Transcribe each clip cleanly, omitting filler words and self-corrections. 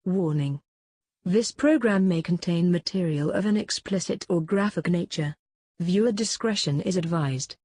Warning. This program may contain material of an explicit or graphic nature. Viewer discretion is advised.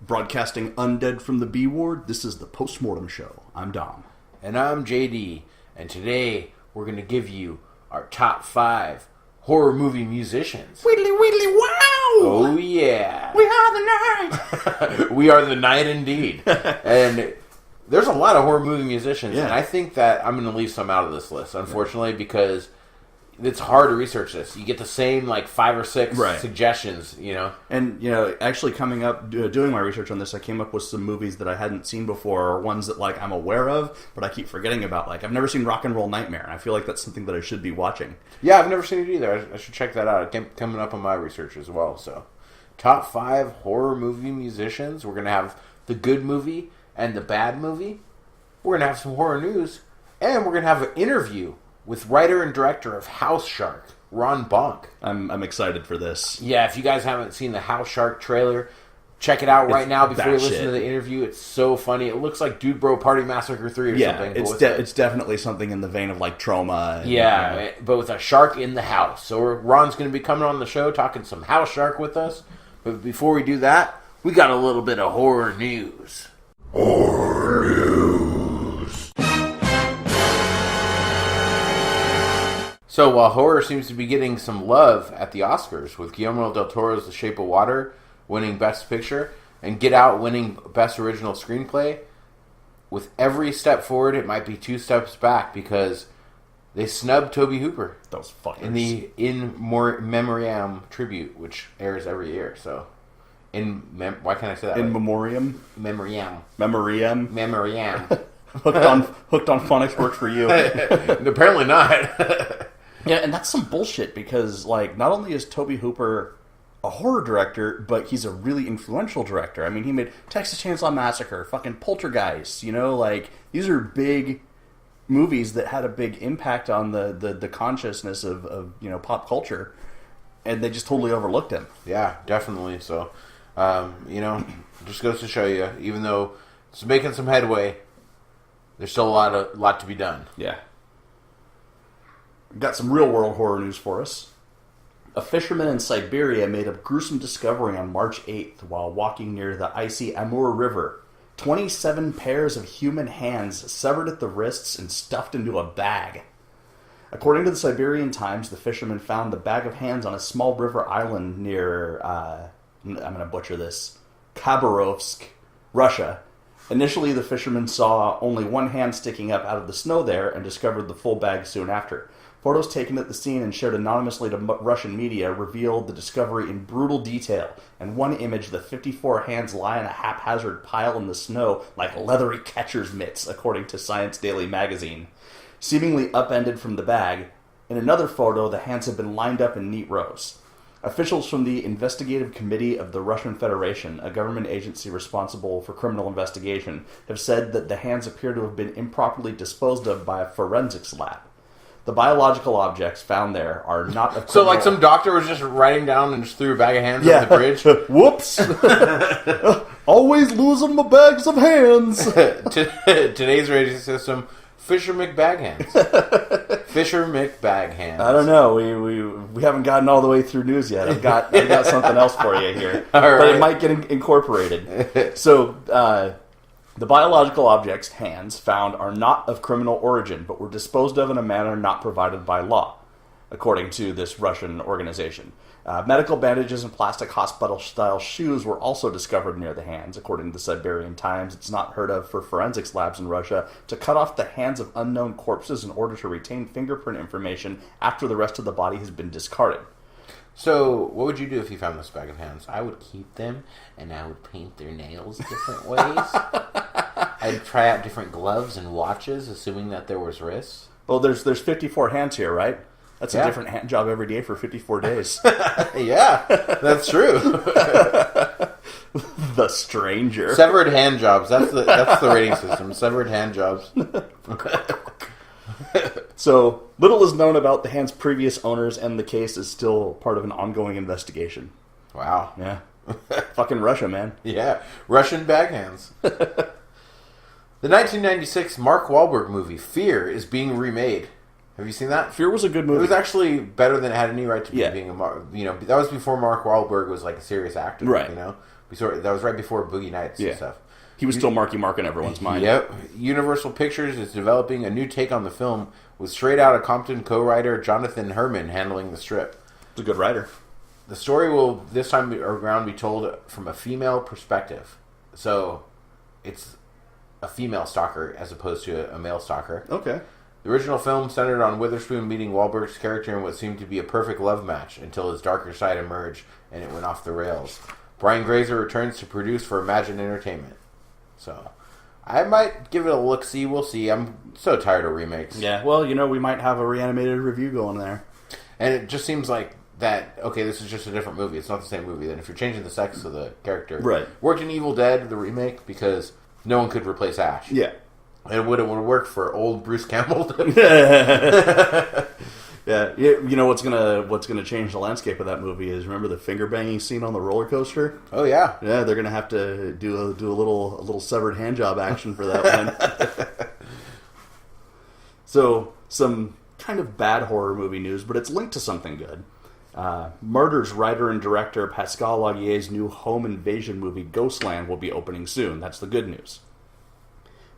Broadcasting undead from the B Ward, this is the Post-Mortem Show. I'm Dom. And I'm JD. And today, we're going to give you our top 5 horror movie musicians. Widdly widdly wow! Oh yeah! We are the night! We are the night indeed. And there's a lot of horror movie musicians, Yeah. and I think that I'm going to leave some out of this list, unfortunately, because it's hard to research this. You get the same, 5 or 6 suggestions, And, actually coming up, doing my research on this, I came up with some movies that I hadn't seen before, or ones that, I'm aware of, but I keep forgetting about. I've never seen Rock and Roll Nightmare, and I feel like that's something that I should be watching. Yeah, I've never seen it either. I should check that out. It's coming up on my research as well. So, top 5 horror movie musicians. We're going to have the good movie and the bad movie. We're going to have some horror news. And we're going to have an interview with writer and director of House Shark, Ron Bonk. I'm excited for this. Yeah, if you guys haven't seen the House Shark trailer, check it out right now before you listen to the interview. It's so funny. It looks like Dude Bro Party Massacre 3 or something. It's definitely something in the vein of Trauma. But with a shark in the house. So Ron's going to be coming on the show talking some House Shark with us. But before we do that, we got a little bit of horror news. Horror news. So while horror seems to be getting some love at the Oscars, with Guillermo del Toro's The Shape of Water winning Best Picture and Get Out winning Best Original Screenplay, with every step forward, it might be 2 steps back because they snubbed Tobe Hooper. Those fuckers. In the In Memoriam tribute, which airs every year. So, why can't I say that? In Memoriam? Memoriam. Hooked on phonics works for you. Apparently not. Yeah, and that's some bullshit because, not only is Tobe Hooper a horror director, but he's a really influential director. I mean, he made Texas Chainsaw Massacre, fucking Poltergeist, these are big movies that had a big impact on the consciousness of pop culture, and they just totally overlooked him. Yeah, definitely. So, just goes to show you, even though it's making some headway, there's still a lot to be done. Yeah. Got some real-world horror news for us. A fisherman in Siberia made a gruesome discovery on March 8th while walking near the icy Amur River. 27 pairs of human hands severed at the wrists and stuffed into a bag. According to the Siberian Times, the fisherman found the bag of hands on a small river island near, I'm going to butcher this, Khabarovsk, Russia. Initially, the fisherman saw only one hand sticking up out of the snow there and discovered the full bag soon after. Photos taken at the scene and shared anonymously to Russian media revealed the discovery in brutal detail. In one image, the 54 hands lie in a haphazard pile in the snow like leathery catcher's mitts, according to Science Daily magazine, seemingly upended from the bag. In another photo, the hands have been lined up in neat rows. Officials from the Investigative Committee of the Russian Federation, a government agency responsible for criminal investigation, have said that the hands appear to have been improperly disposed of by a forensics lab. The biological objects found there are not of So, some doctor was just writing down and just threw a bag of hands on the bridge? Whoops! Always losing my bags of hands! Today's rating system, Fisher McBaghands. Fisher McBaghands. I don't know. We haven't gotten all the way through news yet. I've got something else for you here. All right. But it might get incorporated. So, the biological objects, hands, found are not of criminal origin, but were disposed of in a manner not provided by law, according to this Russian organization. Medical bandages and plastic hospital-style shoes were also discovered near the hands. According to the Siberian Times, it's not heard of for forensics labs in Russia to cut off the hands of unknown corpses in order to retain fingerprint information after the rest of the body has been discarded. So, what would you do if you found this bag of hands? I would keep them, and I would paint their nails different ways. I'd try out different gloves and watches, assuming that there was risks. Well, there's 54 hands here, right? That's a different hand job every day for 54 days. Yeah, that's true. The stranger. Severed hand jobs. That's the rating system. Severed hand jobs. So, little is known about the hand's previous owners, and the case is still part of an ongoing investigation. Wow. Yeah. Fucking Russia, man. Yeah. Russian bag hands. The 1996 Mark Wahlberg movie, Fear, is being remade. Have you seen that? Fear was a good movie. It was actually better than it had any right to be Yeah. being that was before Mark Wahlberg was like a serious actor. Right. That was right before Boogie Nights and stuff. He was still Marky Mark in everyone's mind. Yep. Universal Pictures is developing a new take on the film with Straight Outta Compton co-writer Jonathan Herman handling the strip. He's a good writer. The story will this time around be told from a female perspective. So it's a female stalker as opposed to a male stalker. Okay. The original film centered on Witherspoon meeting Wahlberg's character in what seemed to be a perfect love match until his darker side emerged and it went off the rails. Brian Grazer returns to produce for Imagine Entertainment. So, I might give it a look-see. We'll see. I'm so tired of remakes. Yeah, well, we might have a reanimated review going there. And it just seems like that, okay, this is just a different movie. It's not the same movie. Then if you're changing the sex of the character. Right. Worked in Evil Dead, the remake, because no one could replace Ash. Yeah. And it would have worked for old Bruce Campbell. Yeah, you know what's gonna change the landscape of that movie is, remember the finger banging scene on the roller coaster? Oh yeah, yeah. They're gonna have to do a little severed hand job action for that one. So some kind of bad horror movie news, but it's linked to something good. Murder's writer and director Pascal Laugier's new home invasion movie Ghostland will be opening soon. That's the good news.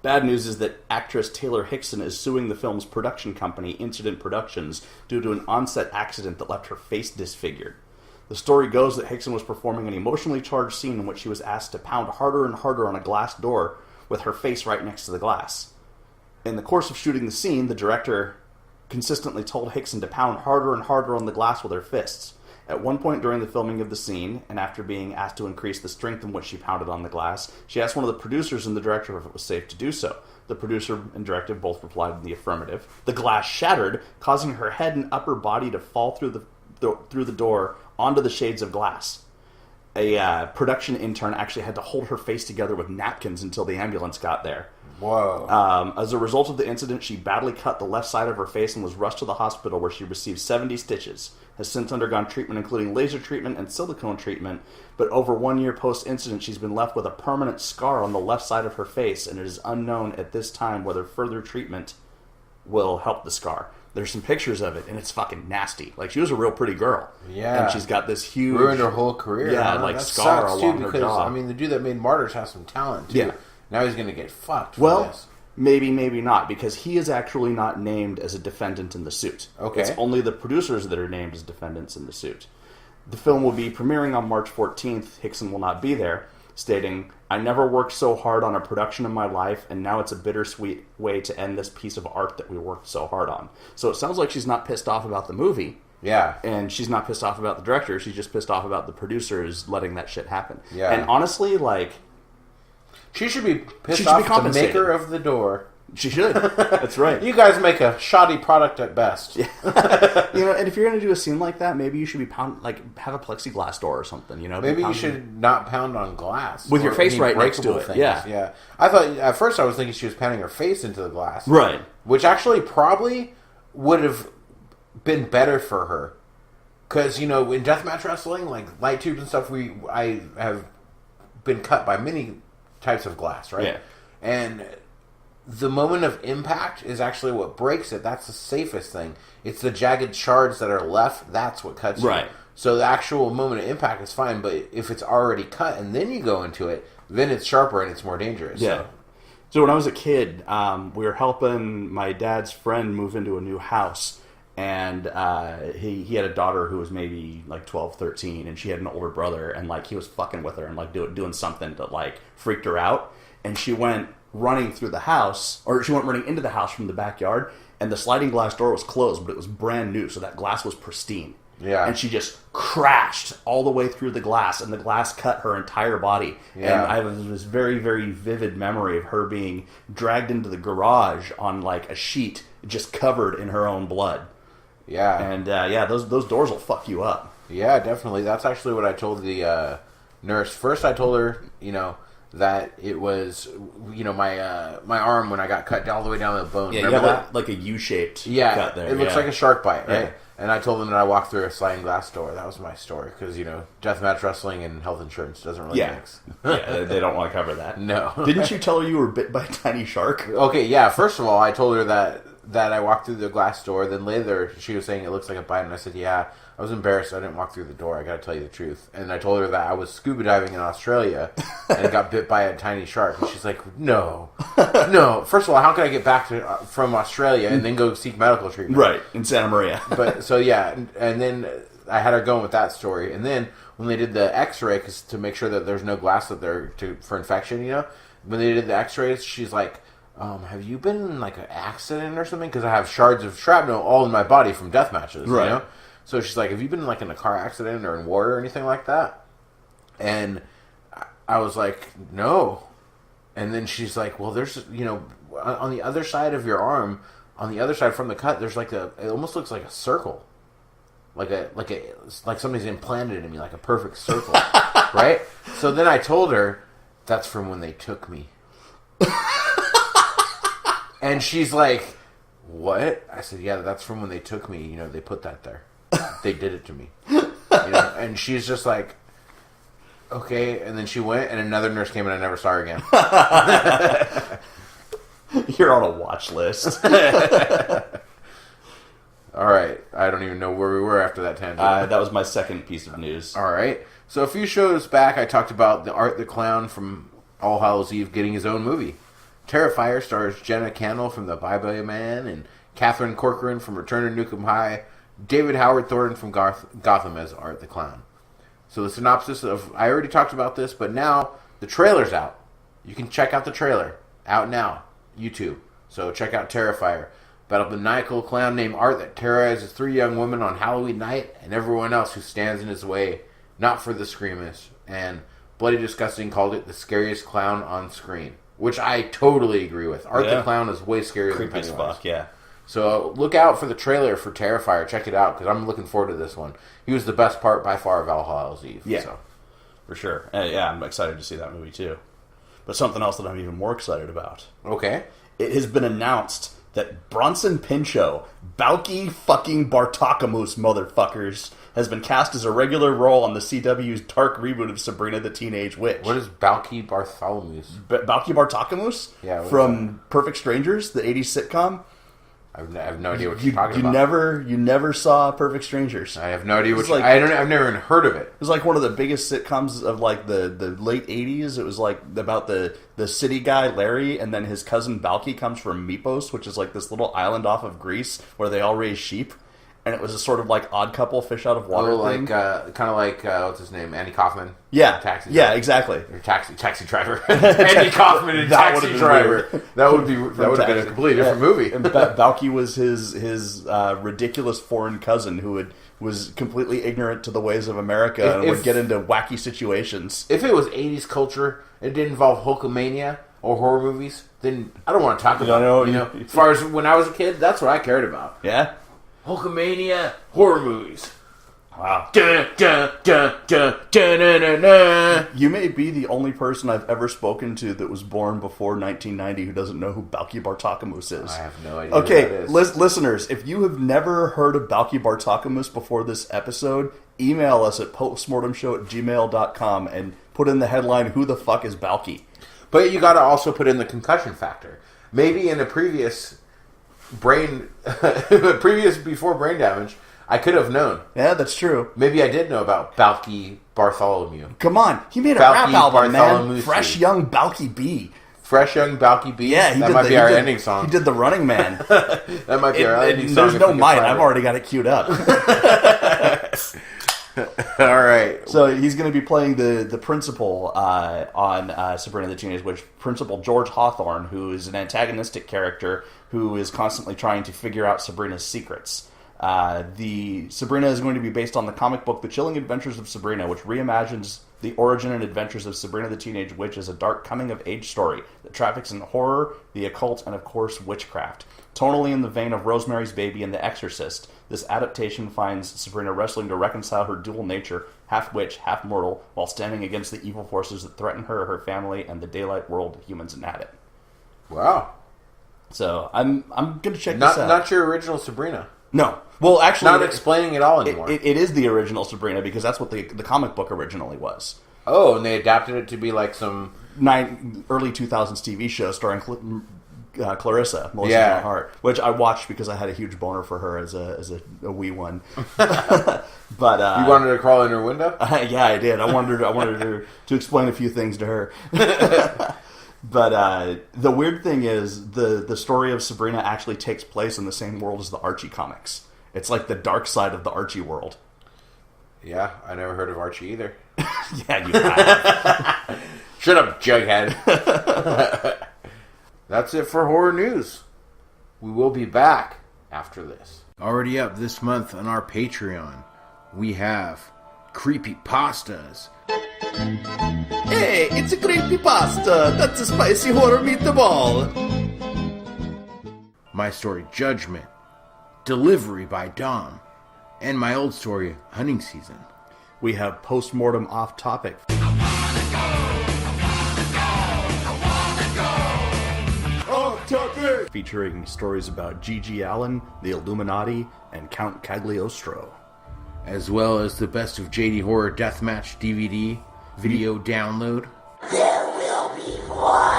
Bad news is that actress Taylor Hickson is suing the film's production company, Incident Productions, due to an on-set accident that left her face disfigured. The story goes that Hickson was performing an emotionally charged scene in which she was asked to pound harder and harder on a glass door with her face right next to the glass. In the course of shooting the scene, the director consistently told Hickson to pound harder and harder on the glass with her fists. At one point during the filming of the scene, and after being asked to increase the strength in which she pounded on the glass, she asked one of the producers and the director if it was safe to do so. The producer and director both replied in the affirmative. The glass shattered, causing her head and upper body to fall through the door onto the shades of glass. A production intern actually had to hold her face together with napkins until the ambulance got there. Whoa. As a result of the incident, she badly cut the left side of her face and was rushed to the hospital where she received 70 stitches. Has since undergone treatment including laser treatment and silicone treatment, but over 1 year post-incident she's been left with a permanent scar on the left side of her face, and it is unknown at this time whether further treatment will help the scar. There's some pictures of it, and it's fucking nasty. Like, she was a real pretty girl. Yeah. And she's got this huge... ruined her whole career. Yeah, huh? like that scar sucks, along too, her because, jaw. I mean, the dude that made Martyrs has some talent, too. Yeah. Now he's going to get fucked for Well, this. maybe not, because he is actually not named as a defendant in the suit. Okay. It's only the producers that are named as defendants in the suit. The film will be premiering on March 14th. Hickson will not be there, stating, "I never worked so hard on a production in my life, and now it's a bittersweet way to end this piece of art that we worked so hard on." So it sounds like she's not pissed off about the movie. Yeah. And she's not pissed off about the director. She's just pissed off about the producers letting that shit happen. Yeah. And honestly, like... She should be pissed She should off be at the compensated. maker of the door. She should. That's right. You guys make a shoddy product at best. And if you're going to do a scene like that, maybe you should be have a plexiglass door or something, Maybe you should not pound on glass. With your face any right next to breakable it, things. yeah. Yeah. I thought, at first I was thinking she was pounding her face into the glass. Right. Which actually probably would have been better for her. Because, in deathmatch wrestling, like light tubes and stuff, I have been cut by many types of glass, right? Yeah. And the moment of impact is actually what breaks it. That's the safest thing. It's the jagged shards that are left, that's what cuts you. Right. So the actual moment of impact is fine, but if it's already cut and then you go into it, then it's sharper and it's more dangerous. Yeah. So when I was a kid, we were helping my dad's friend move into a new house, and he had a daughter who was maybe like 12, 13, and she had an older brother, and like he was fucking with her and like doing something that like freaked her out, and she went running through the house, or she went running into the house from the backyard, and the sliding glass door was closed, but it was brand new, so that glass was pristine. Yeah. And she just crashed all the way through the glass, and the glass cut her entire body. Yeah. And I have this very, very vivid memory of her being dragged into the garage on like a sheet just covered in her own blood. Yeah. And those doors will fuck you up. Yeah, definitely. That's actually what I told the nurse. First, I told her, that it was, my arm when I got cut all the way down to the bone. Yeah, Remember you that? have like a U-shaped cut there. It looks like a shark bite, right? Yeah. And I told them that I walked through a sliding glass door. That was my story. Because, deathmatch wrestling and health insurance doesn't really mix. Yeah, they don't want to cover that. No. Didn't you tell her you were bit by a tiny shark? Okay, yeah. First of all, I told her that I walked through the glass door. Then later, she was saying it looks like a bite. And I said, yeah, I was embarrassed. I didn't walk through the door. I got to tell you the truth. And I told her that I was scuba diving in Australia and got bit by a tiny shark. And she's like, no. First of all, how can I get back from Australia and then go seek medical treatment? Right, in Santa Maria. But so yeah, and then I had her going with that story. And then when they did the X-ray, cause to make sure that there's no glass up there for infection, when they did the X-rays, she's like, have you been in like an accident or something? Because I have shards of shrapnel all in my body from death matches, right. So she's like, have you been like in a car accident or in war or anything like that? And I was like, no. And then she's like, well, there's, on the other side of your arm, on the other side from the cut, there's like it almost looks like a circle. Like somebody's implanted it in me, like a perfect circle. Right? So then I told her, that's from when they took me. And she's like, what? I said, yeah, that's from when they took me. They put that there. They did it to me. And she's just like, okay. And then she went, and another nurse came, and I never saw her again. You're on a watch list. All right. I don't even know where we were after that tangent. That was my second piece of news. All right. So a few shows back, I talked about the Art the Clown from All Hallows Eve getting his own movie. Terrifier stars Jenna Cannell from The Bye-Bye Man and Catherine Corcoran from Return to Nukem High, David Howard Thornton from Gotham as Art the Clown. So the synopsis of, I already talked about this, but now the trailer's out. You can check out the trailer. Out now. YouTube. So check out Terrifier. About a maniacal clown named Art that terrorizes 3 young women on Halloween night and everyone else who stands in his way, not for the screamers. And Bloody Disgusting called it the scariest clown on screen. Which I totally agree with. Art the Clown is way scarier than Pennywise. Creepy as fuck, yeah. So look out for the trailer for Terrifier. Check it out, because I'm looking forward to this one. He was the best part by far of All Hallows Eve. Yeah, so. For sure. Yeah, I'm excited to see that movie too. But something else that I'm even more excited about. Okay. It has been announced that Bronson Pinchot, Balky fucking Bartakamus, motherfuckers, has been cast as a regular role on the CW's dark reboot of Sabrina the Teenage Witch. What is Balky Bartholomew's? Balky Bartakamus? Yeah. From Perfect Strangers, the 80s sitcom? I have no idea what you're talking about. You never saw Perfect Strangers. I have no idea what I've never even heard of it. It was like one of the biggest sitcoms of like the late 80s. It was like about the city guy Larry, and then his cousin Balky comes from Mypos, which is like this little island off of Greece where they all raise sheep. And it was a sort of like Odd Couple fish out of water thing. Kind of like what's his name, Andy Kaufman. Yeah, Taxi. Yeah, exactly. Or taxi driver. Andy Kaufman and Taxi Driver. That would have been a completely different movie. And Balky was his ridiculous foreign cousin who was completely ignorant to the ways of America and would get into wacky situations. If it was 80s culture, it didn't involve Hulkamania or horror movies, then I don't want to talk about it. As far as when I was a kid, that's what I cared about. Yeah. Hulkamania, horror movies. Wow. Dun, dun, dun, dun, dun, dun, dun, dun. You may be the only person I've ever spoken to that was born before 1990 who doesn't know who Balky Bartakamus is. I have no idea okay, who that is. Listeners, if you have never heard of Balky Bartakamus before this episode, email us at postmortemshow@gmail.com and put in the headline, who the fuck is Balky? But you got to also put in the concussion factor. Maybe in a previous before brain damage, I could have known. Yeah, that's true. Maybe I did know about Balky Bartholomew. Come on, he made a Balky rap album, man. Bartholomew. Fresh young Balky B. Fresh Young Balky B. Yeah, that might be our ending song. He did the Running Man. That might be our ending song. There's no might. I've already got it queued up. All right. So he's going to be playing the principal on Sabrina the Teenage Witch, Principal George Hawthorne, who is an antagonistic character who is constantly trying to figure out Sabrina's secrets. The Sabrina is going to be based on the comic book The Chilling Adventures of Sabrina, which reimagines the origin and adventures of Sabrina the Teenage Witch as a dark coming-of-age story that traffics in horror, the occult, and of course witchcraft. Tonally in the vein of Rosemary's Baby and The Exorcist, this adaptation finds Sabrina wrestling to reconcile her dual nature, half witch, half mortal, while standing against the evil forces that threaten her family, and the daylight world humans inhabit. Wow. So I'm going to check this out. Not your original Sabrina. No. Well, actually... Not explaining it all anymore. It is the original Sabrina, because that's what the comic book originally was. Oh, and they adapted it to be like some... early 2000s TV show starring Melissa Joan Hart, which I watched because I had a huge boner for her as a wee one. But you wanted to crawl in her window? Yeah, I did. I wanted her to explain a few things to her. But the weird thing is the story of Sabrina actually takes place in the same world as the Archie comics. It's like the dark side of the Archie world. Yeah, I never heard of Archie either. Yeah, you have. Shut up, Jughead. That's it for horror news. We will be back after this. Already up this month on our Patreon, we have Creepy Pastas. Hey, it's a creepy pasta. That's a spicy horror meatball. My story, Judgment. Delivery by Dom. And my old story, Hunting Season. We have Postmortem Off Topic. Off Topic! Featuring stories about G.G. Allen, the Illuminati, and Count Cagliostro. As well as the Best of JD Horror Deathmatch DVD video download. There will be more.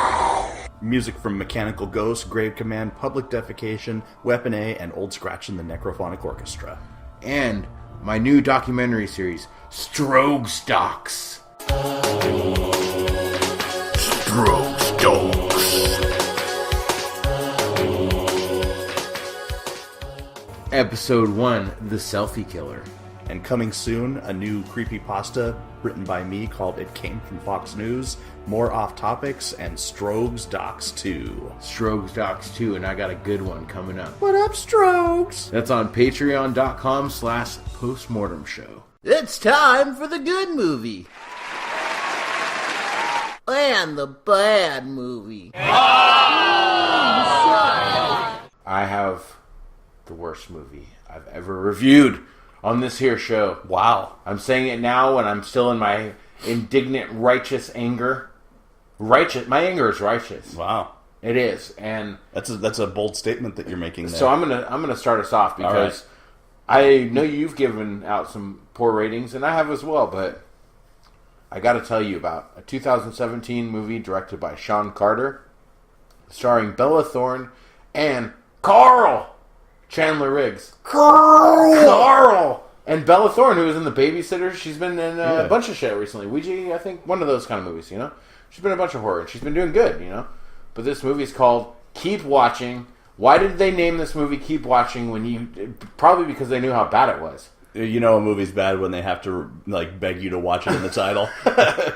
Music from Mechanical Ghost, Grave Command, Public Defecation, Weapon A, and Old Scratch and the Necrophonic Orchestra. And my new documentary series, Strogs Docs. Strogs Dogs. Episode 1, The Selfie Killer. And coming soon, a new creepypasta written by me called It Came From Fox News, more off topics, and Strogs Docs 2. Strogs Docs 2, and I got a good one coming up. What up, Strogs? That's on patreon.com/postmortemshow. It's time for the good movie. And the bad movie. I have the worst movie I've ever reviewed on this here show. Wow. I'm saying it now when I'm still in my indignant, righteous anger. My anger is righteous. Wow. It is, and that's a bold statement that you're making there. so I'm gonna start us off because I know you've given out some poor ratings, and I have as well. But I got to tell you about a 2017 movie directed by Sean Carter, starring Bella Thorne and Carl Chandler Riggs. Carl! And Bella Thorne, who was in The Babysitter. She's been in a bunch of shit recently. Ouija, I think, one of those kind of movies, you know? She's been in a bunch of horror, and she's been doing good, you know? But this movie is called Keep Watching. Why did they name this movie Keep Watching when you... Probably because they knew how bad it was. You know a movie's bad when they have to, like, beg you to watch it in the title.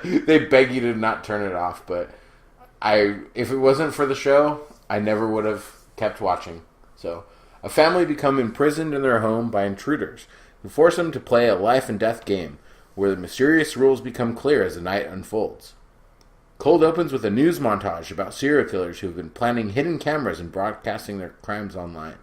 They beg you to not turn it off, but if it wasn't for the show, I never would have kept watching. So, a family become imprisoned in their home by intruders who force them to play a life and death game where the mysterious rules become clear as the night unfolds. Cold opens with a news montage about serial killers who have been planting hidden cameras and broadcasting their crimes online.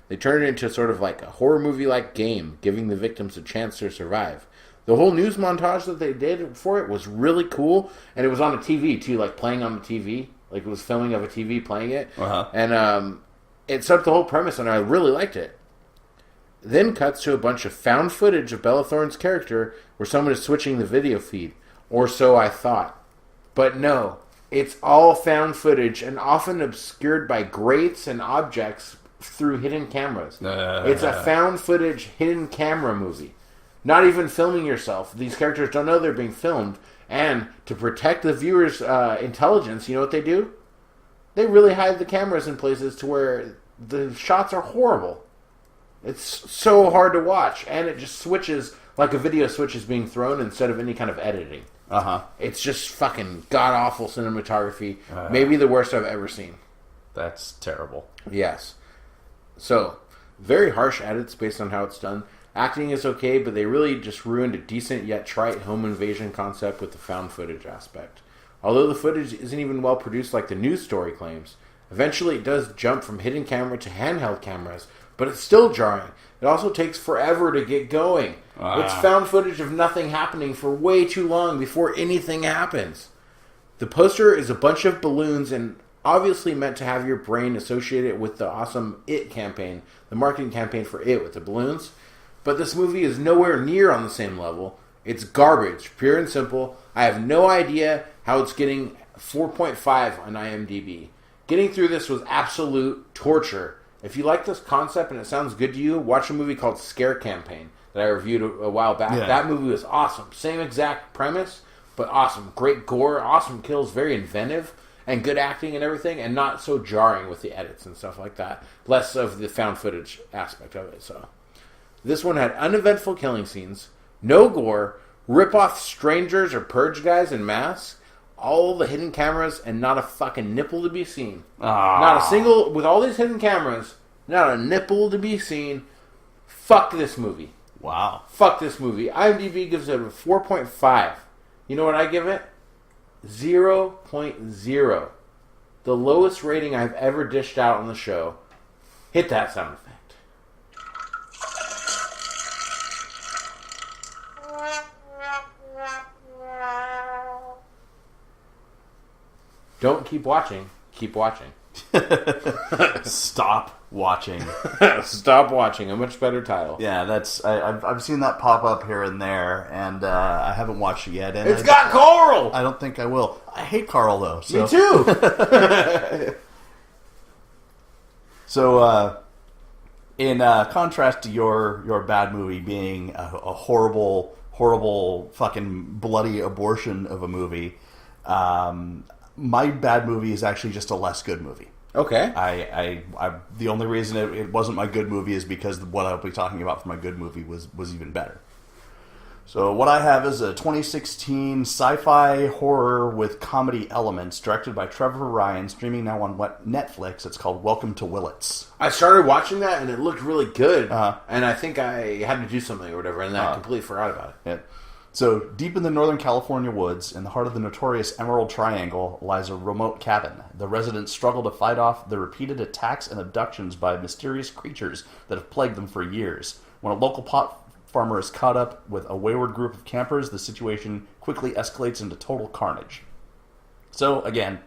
They turn it into sort of like a horror movie-like game, giving the victims a chance to survive. The whole news montage that they did for it was really cool, and it was on a TV too, like playing on the TV. Like it was filming of a TV playing it. Uh-huh. And it set up the whole premise, and I really liked it. Then cuts to a bunch of found footage of Bella Thorne's character where someone is switching the video feed. Or so I thought. But no, it's all found footage and often obscured by grates and objects through hidden cameras. It's a found footage hidden camera movie. Not even filming yourself. These characters don't know they're being filmed. And to protect the viewer's intelligence, you know what they do? They really hide the cameras in places to where the shots are horrible. It's so hard to watch, and it just switches like a video switch is being thrown instead of any kind of editing. It's just fucking god-awful cinematography. Maybe the worst I've ever seen. That's terrible. Yes. So, very harsh edits based on how it's done. Acting is okay, but they really just ruined a decent yet trite home invasion concept with the found footage aspect. Although the footage isn't even well produced like the news story claims, eventually it does jump from hidden camera to handheld cameras, but it's still jarring. It also takes forever to get going. It's found footage of nothing happening for way too long before anything happens. The poster is a bunch of balloons and obviously meant to have your brain associate it with the awesome IT campaign, the marketing campaign for IT with the balloons. But this movie is nowhere near on the same level. It's garbage, pure and simple. I have no idea how it's getting 4.5 on IMDb. Getting through this was absolute torture. If you like this concept and it sounds good to you, watch a movie called Scare Campaign that I reviewed a while back. Yeah. That movie was awesome. Same exact premise, but awesome. Great gore, awesome kills, very inventive, and good acting and everything, and not so jarring with the edits and stuff like that. Less of the found footage aspect of it. So this one had uneventful killing scenes, no gore, rip-off strangers or purge guys in masks, all the hidden cameras, and not a fucking nipple to be seen. Not a single, with all these hidden cameras, not a nipple to be seen. Fuck this movie. Wow. Fuck this movie. IMDb gives it a 4.5. You know what I give it? 0.0. The lowest rating I've ever dished out on the show. Hit that sound effect. Don't keep watching. Keep watching. Stop watching. Stop watching. A much better title. Yeah, that's I've seen that pop up here and there, and I haven't watched it yet. And It's got Carl! I don't think I will. I hate Carl though. So. Me too. So, in contrast to your bad movie being a horrible, horrible, fucking bloody abortion of a movie, my bad movie is actually just a less good movie. Okay. I the only reason it wasn't my good movie is because what I'll be talking about for my good movie was even better. So what I have is a 2016 sci-fi horror with comedy elements, directed by Trevor Ryan, streaming now on Netflix. It's called Welcome to Willits. I started watching that and it looked really good, and I think I had to do something or whatever, and then I completely forgot about it. Yeah. So, deep in the Northern California woods, in the heart of the notorious Emerald Triangle, lies a remote cabin. The residents struggle to fight off the repeated attacks and abductions by mysterious creatures that have plagued them for years. When a local pot farmer is caught up with a wayward group of campers, the situation quickly escalates into total carnage. So, again,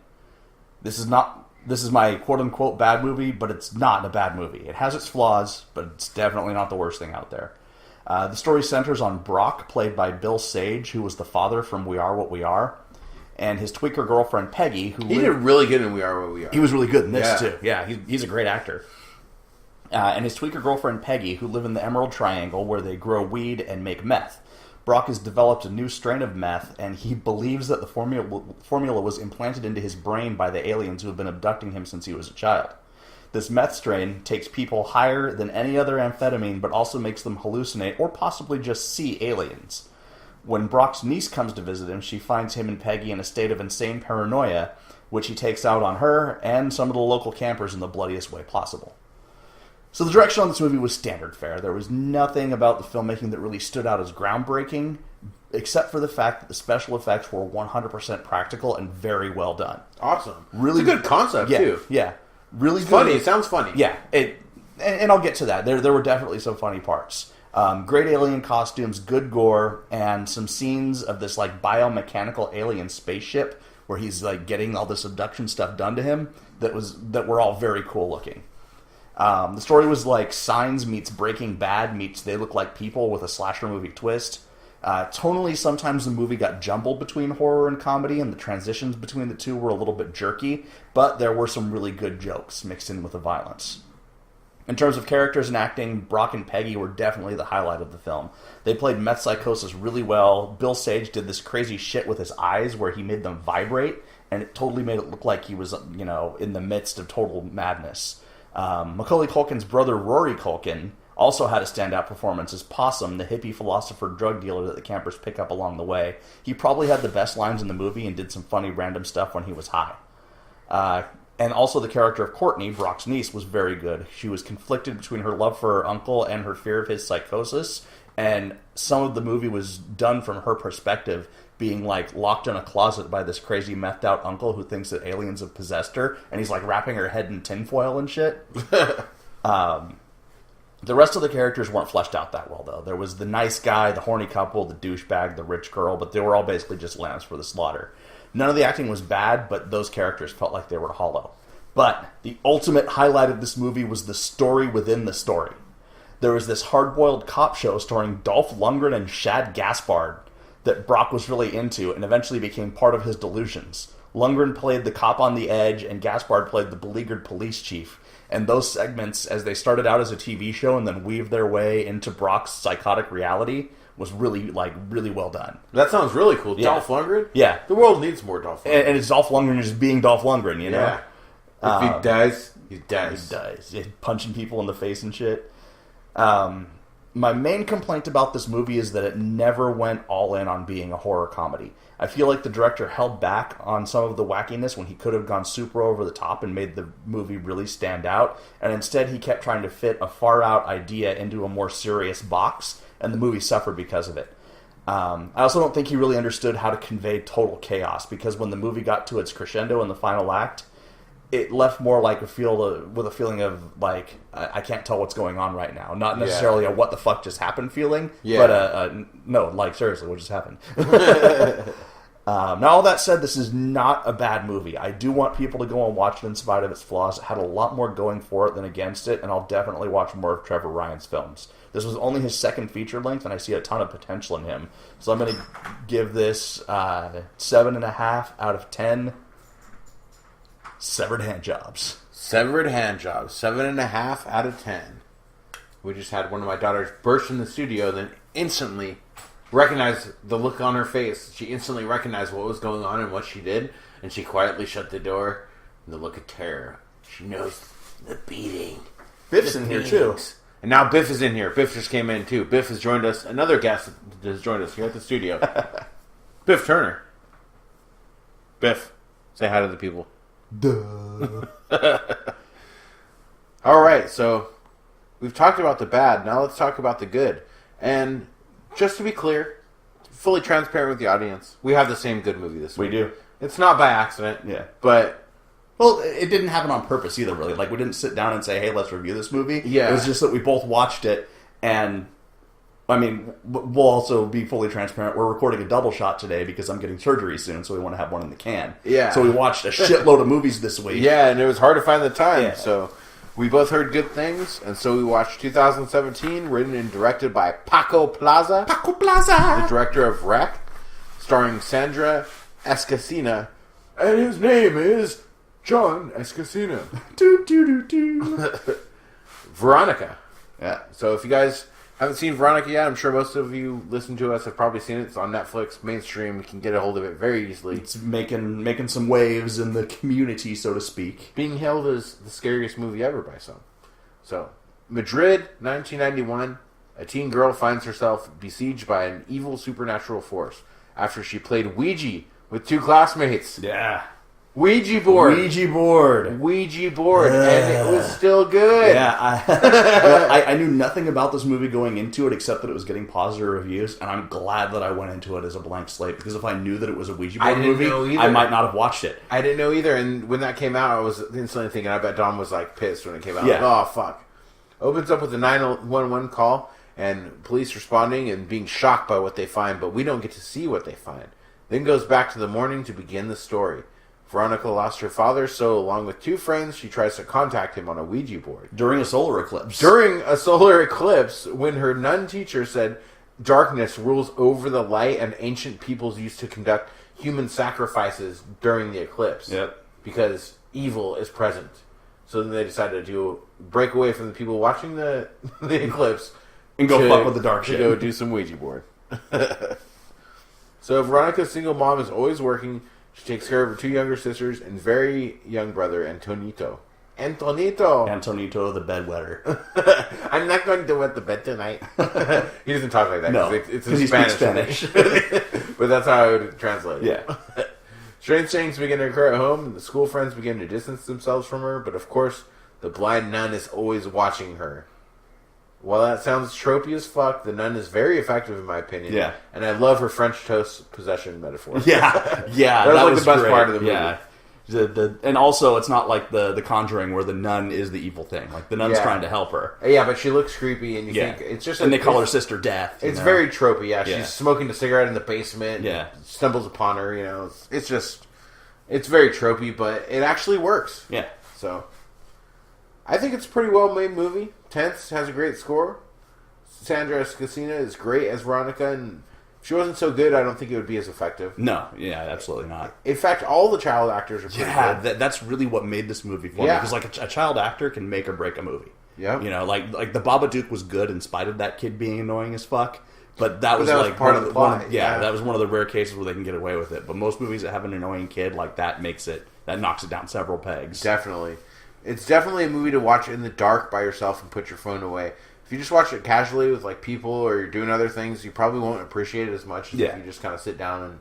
this is my quote-unquote bad movie, but it's not a bad movie. It has its flaws, but it's definitely not the worst thing out there. The story centers on Brock, played by Bill Sage, who was the father from We Are What We Are, and his tweaker girlfriend Peggy, who He did really good in We Are What We Are. He was really good in this Yeah. too. Yeah, he's a great actor. And his tweaker girlfriend Peggy, who live in the Emerald Triangle, where they grow weed and make meth. Brock has developed a new strain of meth, and he believes that the formula was implanted into his brain by the aliens who have been abducting him since he was a child. This meth strain takes people higher than any other amphetamine, but also makes them hallucinate or possibly just see aliens. When Brock's niece comes to visit him, she finds him and Peggy in a state of insane paranoia, which he takes out on her and some of the local campers in the bloodiest way possible. So the direction on this movie was standard fare. There was nothing about the filmmaking that really stood out as groundbreaking, except for the fact that the special effects were 100% practical and very well done. Awesome. Really it's a good concept, too. Yeah. Really It's good. funny. It sounds funny. Yeah, and I'll get to that. There were definitely some funny parts. Great alien costumes, good gore, and some scenes of this like biomechanical alien spaceship where he's like getting all this abduction stuff done to him that were all very cool looking. The story was like Signs meets Breaking Bad meets They Look Like People with a slasher movie twist. Tonally, sometimes the movie got jumbled between horror and comedy, and the transitions between the two were a little bit jerky, but there were some really good jokes mixed in with the violence. In terms of characters and acting, Brock and Peggy were definitely the highlight of the film. They played meth psychosis really well. Bill Sage did this crazy shit with his eyes where he made them vibrate, and it totally made it look like he was, in the midst of total madness. Macaulay Culkin's brother Rory Culkin also had a standout performance as Possum, the hippie philosopher drug dealer that the campers pick up along the way. He probably had the best lines in the movie and did some funny random stuff when he was high. And also the character of Courtney, Brock's niece, was very good. She was conflicted between her love for her uncle and her fear of his psychosis, and some of the movie was done from her perspective, being like locked in a closet by this crazy methed out uncle who thinks that aliens have possessed her, and he's like wrapping her head in tinfoil and shit. The rest of the characters weren't fleshed out that well, though. There was the nice guy, the horny couple, the douchebag, the rich girl, but they were all basically just lambs for the slaughter. None of the acting was bad, but those characters felt like they were hollow. But the ultimate highlight of this movie was the story within the story. There was this hard-boiled cop show starring Dolph Lundgren and Shad Gaspard that Brock was really into and eventually became part of his delusions. Lundgren played the cop on the edge, and Gaspard played the beleaguered police chief. And those segments, as they started out as a TV show and then weaved their way into Brock's psychotic reality, was really well done. That sounds really cool. Yeah. Dolph Lundgren? Yeah. The world needs more Dolph Lundgren. And it's Dolph Lundgren just being Dolph Lundgren, you know? Yeah. If he dies, he dies. He dies. Yeah, punching people in the face and shit. My main complaint about this movie is that it never went all in on being a horror comedy. I feel like the director held back on some of the wackiness when he could have gone super over the top and made the movie really stand out, and instead he kept trying to fit a far-out idea into a more serious box, and the movie suffered because of it. I also don't think he really understood how to convey total chaos, because when the movie got to its crescendo in the final act, it left more like with a feeling of like I can't tell what's going on right now. Not necessarily a what the fuck just happened feeling, but no, like seriously, what just happened? Now, all that said, this is not a bad movie. I do want people to go and watch it in spite of its flaws. It had a lot more going for it than against it, and I'll definitely watch more of Trevor Ryan's films. This was only his second feature length, and I see a ton of potential in him. So I'm going to give this 7.5 out of 10 severed hand jobs. Severed hand jobs. 7.5 out of 10. We just had one of my daughters burst in the studio, then instantly recognized the look on her face. She instantly recognized what was going on and what she did, and she quietly shut the door. And the look of terror. She knows the beating. Biff's in here too. And now Biff is in here. Biff just came in too. Biff has joined us. Another guest has joined us here at the studio. Biff Turner. Biff, say hi to the people. Duh. Alright, so we've talked about the bad. Now let's talk about the good. And just to be clear, fully transparent with the audience, we have the same good movie this week. We do. It's not by accident. Yeah. But well, it didn't happen on purpose either, really. Like, we didn't sit down and say, hey, let's review this movie. Yeah. It was just that we both watched it, and, I mean, we'll also be fully transparent. We're recording a double shot today because I'm getting surgery soon, so we want to have one in the can. Yeah. So we watched a shitload of movies this week. yeah, and it was hard to find the time. Yeah. So we both heard good things, and so we watched 2017, written and directed by Paco Plaza. Paco Plaza! The director of Wreck, starring Sandra Escacina, and his name is John Escacina. Do, do, do, do. Veronica. Yeah. So if you guys haven't seen Veronica yet, I'm sure most of you listen to us have probably seen it. It's on Netflix, mainstream. You can get a hold of it very easily. It's making some waves in the community, so to speak. Being hailed as the scariest movie ever by some. So, Madrid, 1991. A teen girl finds herself besieged by an evil supernatural force after she played Ouija with two classmates. Yeah. Ouija board. Ouija board. Ouija board. And it was still good. Yeah. I knew nothing about this movie going into it except that it was getting positive reviews, and I'm glad that I went into it as a blank slate, because if I knew that it was a Ouija board movie, I might not have watched it. I didn't know either, and when that came out, I was instantly thinking, I bet Dom was like pissed when it came out. Yeah. Like, oh, fuck. Opens up with a 911 call, and police responding and being shocked by what they find, but we don't get to see what they find. Then goes back to the morning to begin the story. Veronica lost her father, so along with two friends, she tries to contact him on a Ouija board. During a solar eclipse. During a solar eclipse, when her nun teacher said darkness rules over the light and ancient peoples used to conduct human sacrifices during the eclipse. Yep. Because evil is present. So then they decided to break away from the people watching the eclipse. And go fuck with the dark shit. To go do some Ouija board. So Veronica's single mom is always working. She takes care of her 2 younger sisters and very young brother, Antonito. Antonito, the bedwetter. I'm not going to wet the bed tonight. He doesn't talk like that. No, it's in Spanish. But that's how I would translate it. Yeah. Strange things begin to occur at home, and the school friends begin to distance themselves from her, but of course, the blind nun is always watching her. While that sounds tropey as fuck, the nun is very effective in my opinion. Yeah. And I love her French toast possession metaphor. Yeah. that was the best part of the movie. Yeah. And also, it's not like the Conjuring where the nun is the evil thing. Like, the nun's trying to help her. Yeah, but she looks creepy, and you think it's just... And they call her Sister Death. It's very tropey, yeah. She's smoking a cigarette in the basement. Yeah. Stumbles upon her, It's just... It's very tropey, but it actually works. Yeah. So, I think it's a pretty well-made movie. Tense, has a great score. Sandra Escacina is great as Veronica, and if she wasn't so good, I don't think it would be as effective. No, yeah, absolutely not. In fact, all the child actors are pretty good. That's really what made this movie for me. Because, like, a child actor can make or break a movie. Yeah. Like the Babadook was good in spite of that kid being annoying as fuck. But that was part of the plot. That was one of the rare cases where they can get away with it. But most movies that have an annoying kid, like, that knocks it down several pegs. Definitely. It's definitely a movie to watch in the dark by yourself and put your phone away. If you just watch it casually with, like, people or you're doing other things, you probably won't appreciate it as much as if you just kind of sit down and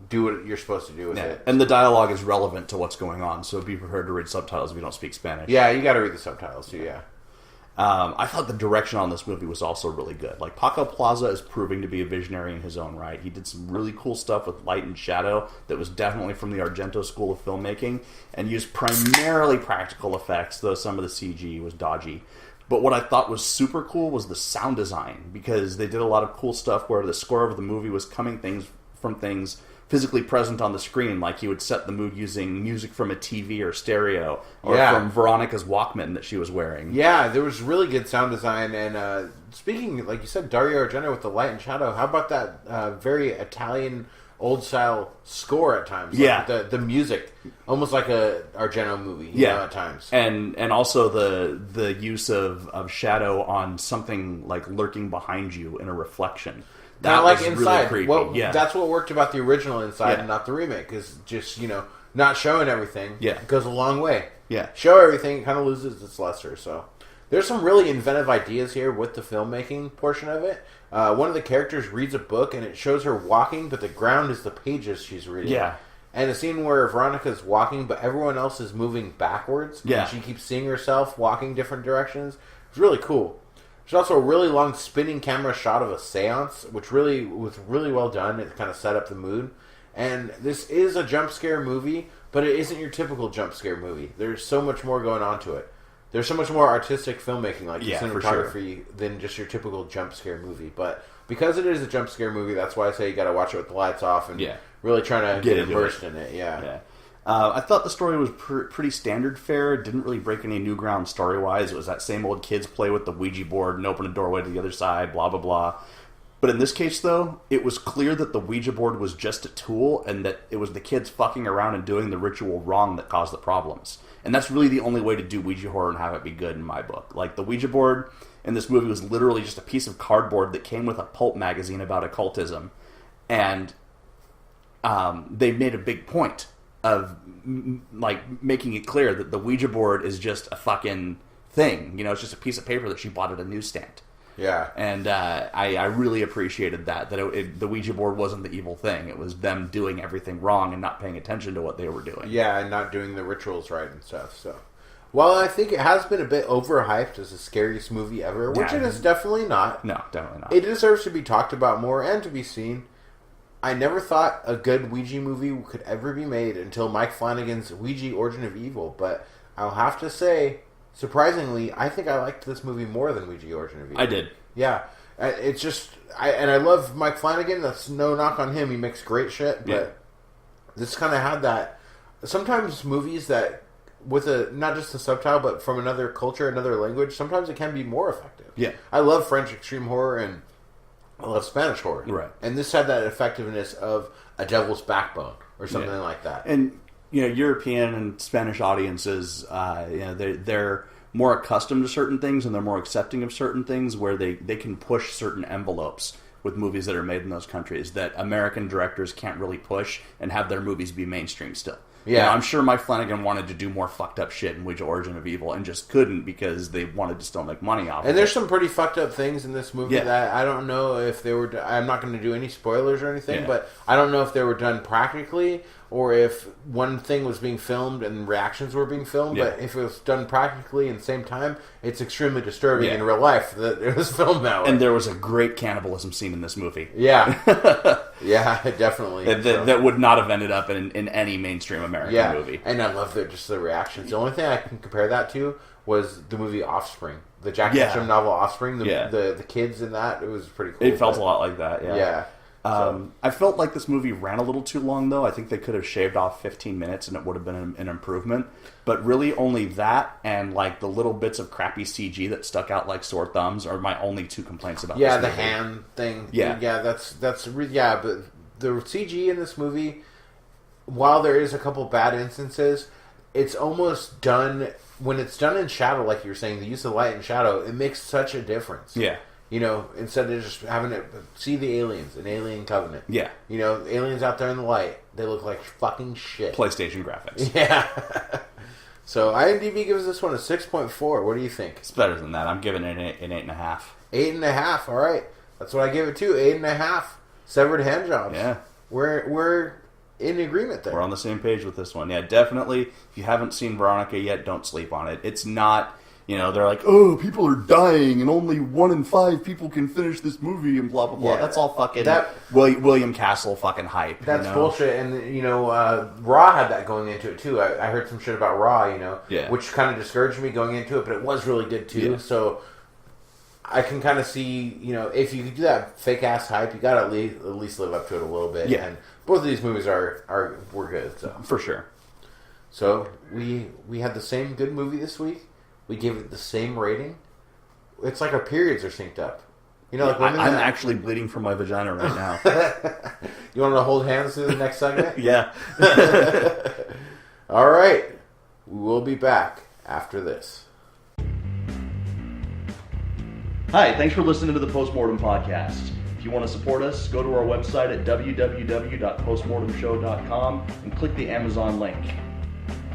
do what you're supposed to do with it. And the dialogue is relevant to what's going on, so be prepared to read subtitles if you don't speak Spanish. Yeah, you got to read the subtitles too, yeah. I thought the direction on this movie was also really good. Like, Paco Plaza is proving to be a visionary in his own right. He did some really cool stuff with light and shadow that was definitely from the Argento school of filmmaking and used primarily practical effects, though some of the CG was dodgy. But what I thought was super cool was the sound design, because they did a lot of cool stuff where the score of the movie was coming from things physically present on the screen, like he would set the mood using music from a TV or stereo, or from Veronica's Walkman that she was wearing. Yeah, there was really good sound design, and speaking, like you said, Dario Argento with the light and shadow, how about that very Italian old-style score at times? Like the music, almost like a Argento movie, you know, at times. And also the use of shadow on something like lurking behind you in a reflection. Not like Inside. Really creepy. That's what worked about the original Inside and not the remake. Because just, not showing everything goes a long way. Yeah. Show everything, it kind of loses its luster. So there's some really inventive ideas here with the filmmaking portion of it. One of the characters reads a book, and it shows her walking, but the ground is the pages she's reading. Yeah. And a scene where Veronica's walking, but everyone else is moving backwards. Yeah. And she keeps seeing herself walking different directions. It's really cool. There's also a really long spinning camera shot of a seance, which was really well done. It kind of set up the mood. And this is a jump scare movie, but it isn't your typical jump scare movie. There's so much more going on to it. There's so much more artistic filmmaking, like cinematography, than just your typical jump scare movie. But because it is a jump scare movie, that's why I say you got to watch it with the lights off and really trying to get immersed in it. Yeah. I thought the story was pretty standard fare. It didn't really break any new ground story-wise. It was that same old kids play with the Ouija board and open a doorway to the other side, blah, blah, blah. But in this case, though, it was clear that the Ouija board was just a tool and that it was the kids fucking around and doing the ritual wrong that caused the problems. And that's really the only way to do Ouija horror and have it be good in my book. Like, the Ouija board in this movie was literally just a piece of cardboard that came with a pulp magazine about occultism. And they made a big point of making it clear that the Ouija board is just a fucking thing. It's just a piece of paper that she bought at a newsstand. Yeah. And I really appreciated that the Ouija board wasn't the evil thing. It was them doing everything wrong and not paying attention to what they were doing. Yeah, and not doing the rituals right and stuff. So, well, I think it has been a bit overhyped as the scariest movie ever, which it is definitely not. No, definitely not. It deserves to be talked about more and to be seen. I never thought a good Ouija movie could ever be made until Mike Flanagan's Ouija Origin of Evil, but I'll have to say, surprisingly, I think I liked this movie more than Ouija Origin of Evil. I did. Yeah. It's just... I love Mike Flanagan. That's no knock on him. He makes great shit, but this kind of had that... Sometimes movies that, with not just a subtitle, but from another culture, another language, sometimes it can be more effective. Yeah. I love French extreme horror, and I love Spanish horror. Right. And this had that effectiveness of A Devil's Backbone or something like that. And, European and Spanish audiences, they're more accustomed to certain things and they're more accepting of certain things where they can push certain envelopes with movies that are made in those countries that American directors can't really push and have their movies be mainstream still. Yeah. You know, I'm sure Mike Flanagan wanted to do more fucked up shit in Ouija Origin of Evil and just couldn't because they wanted to still make money off of it. And there's some pretty fucked up things in this movie that I don't know if they were... I'm not going to do any spoilers or anything, but I don't know if they were done practically or if one thing was being filmed and reactions were being filmed, but if it was done practically and the same time, it's extremely disturbing in real life that it was filmed that way. And there was a great cannibalism scene in this movie. Yeah. Yeah, definitely. That would not have ended up in any mainstream American movie. And I love just the reactions. The only thing I can compare that to was the movie Offspring. The Jack Ketchum novel Offspring. The kids in that, it was pretty cool. It felt a lot like that, Yeah. I felt like this movie ran a little too long, though. I think they could have shaved off 15 minutes and it would have been an improvement. But really only that and like the little bits of crappy CG that stuck out like sore thumbs are my only two complaints about this movie. The hand thing. Yeah. But the CG in this movie, while there is a couple bad instances, it's almost done... When it's done in shadow, like you were saying, the use of light and shadow, it makes such a difference. Yeah. You know, instead of just having it see the aliens, an alien covenant. Yeah. You know, aliens out there in the light, they look like fucking shit. PlayStation graphics. Yeah. So IMDb gives this one a 6.4. What do you think? It's better than that. I'm giving it an 8.5. 8.5. All right. That's what I give it too. 8.5. Severed hand jobs. Yeah. We're in agreement there. We're on the same page with this one. Yeah, definitely. If you haven't seen Veronica yet, don't sleep on it. It's not... You know, they're like, oh, people are dying, and only 1 in 5 people can finish this movie, and blah, blah, blah. Yeah, that's all fucking that, William Castle fucking hype. That's bullshit, and, you know, Raw had that going into it, too. I heard some shit about Raw, you know, which kind of discouraged me going into it, but it was really good, too. So I can kind of see, you know, if you could do that fake-ass hype, you got to at least live up to it a little bit. Yeah. And both of these movies were good, so. For sure. So we had the same good movie this week. We gave it the same rating. It's like our periods are synced up. You know, like I'm actually bleeding from my vagina right now. You want to hold hands through the next segment? Yeah. All right. We will be back after this. Hi, thanks for listening to the Postmortem Podcast. If you want to support us, go to our website at www.postmortemshow.com and click the Amazon link.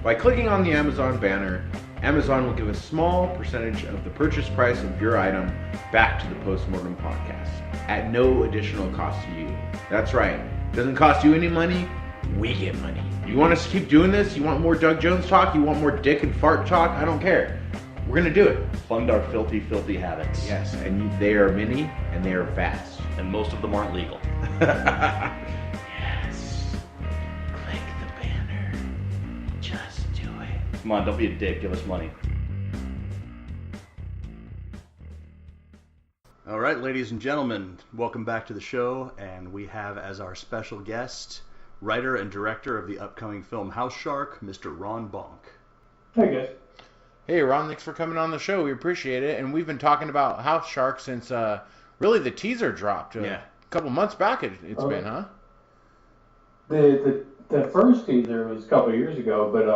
By clicking on the Amazon banner, Amazon will give a small percentage of the purchase price of your item back to the Postmortem Podcast at no additional cost to you. That's right. It doesn't cost you any money. We get money. You want us to keep doing this? You want more Doug Jones talk? You want more dick and fart talk? I don't care. We're going to do it. Fund our filthy, filthy habits. Yes, and they are many and they are fast. And most of them aren't legal. Yes. Click the banner. Just do it. Come on, don't be a dick. Give us money. All right, ladies and gentlemen, welcome back to the show. And we have as our special guest, writer and director of the upcoming film House Shark, Mr. Ron Bonk. Hey, guys. Hey, Ron, thanks for coming on the show. We appreciate it. And we've been talking about House Shark since really the teaser dropped. A couple months back it's been, huh? The first teaser was a couple of years ago, but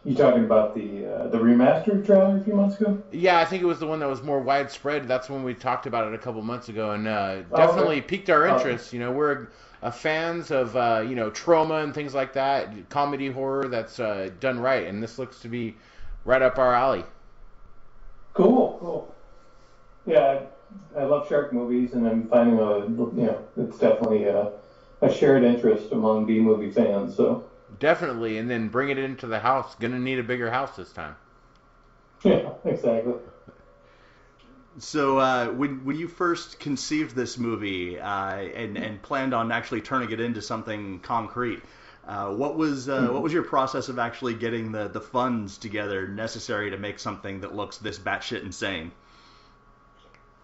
you talking about the remastered trailer a few months ago? Yeah, I think it was the one that was more widespread. That's when we talked about it a couple months ago, and definitely piqued our interest. You know, we're fans of trauma and things like that, comedy horror that's done right, and this looks to be right up our alley. Cool. Yeah, I love shark movies, and I'm finding it's definitely a shared interest among B-movie fans. So definitely, and then bring it into the house. Gonna need a bigger house this time. Yeah, exactly. So when you first conceived this movie and planned on actually turning it into something concrete, what was your process of actually getting the funds together necessary to make something that looks this batshit insane?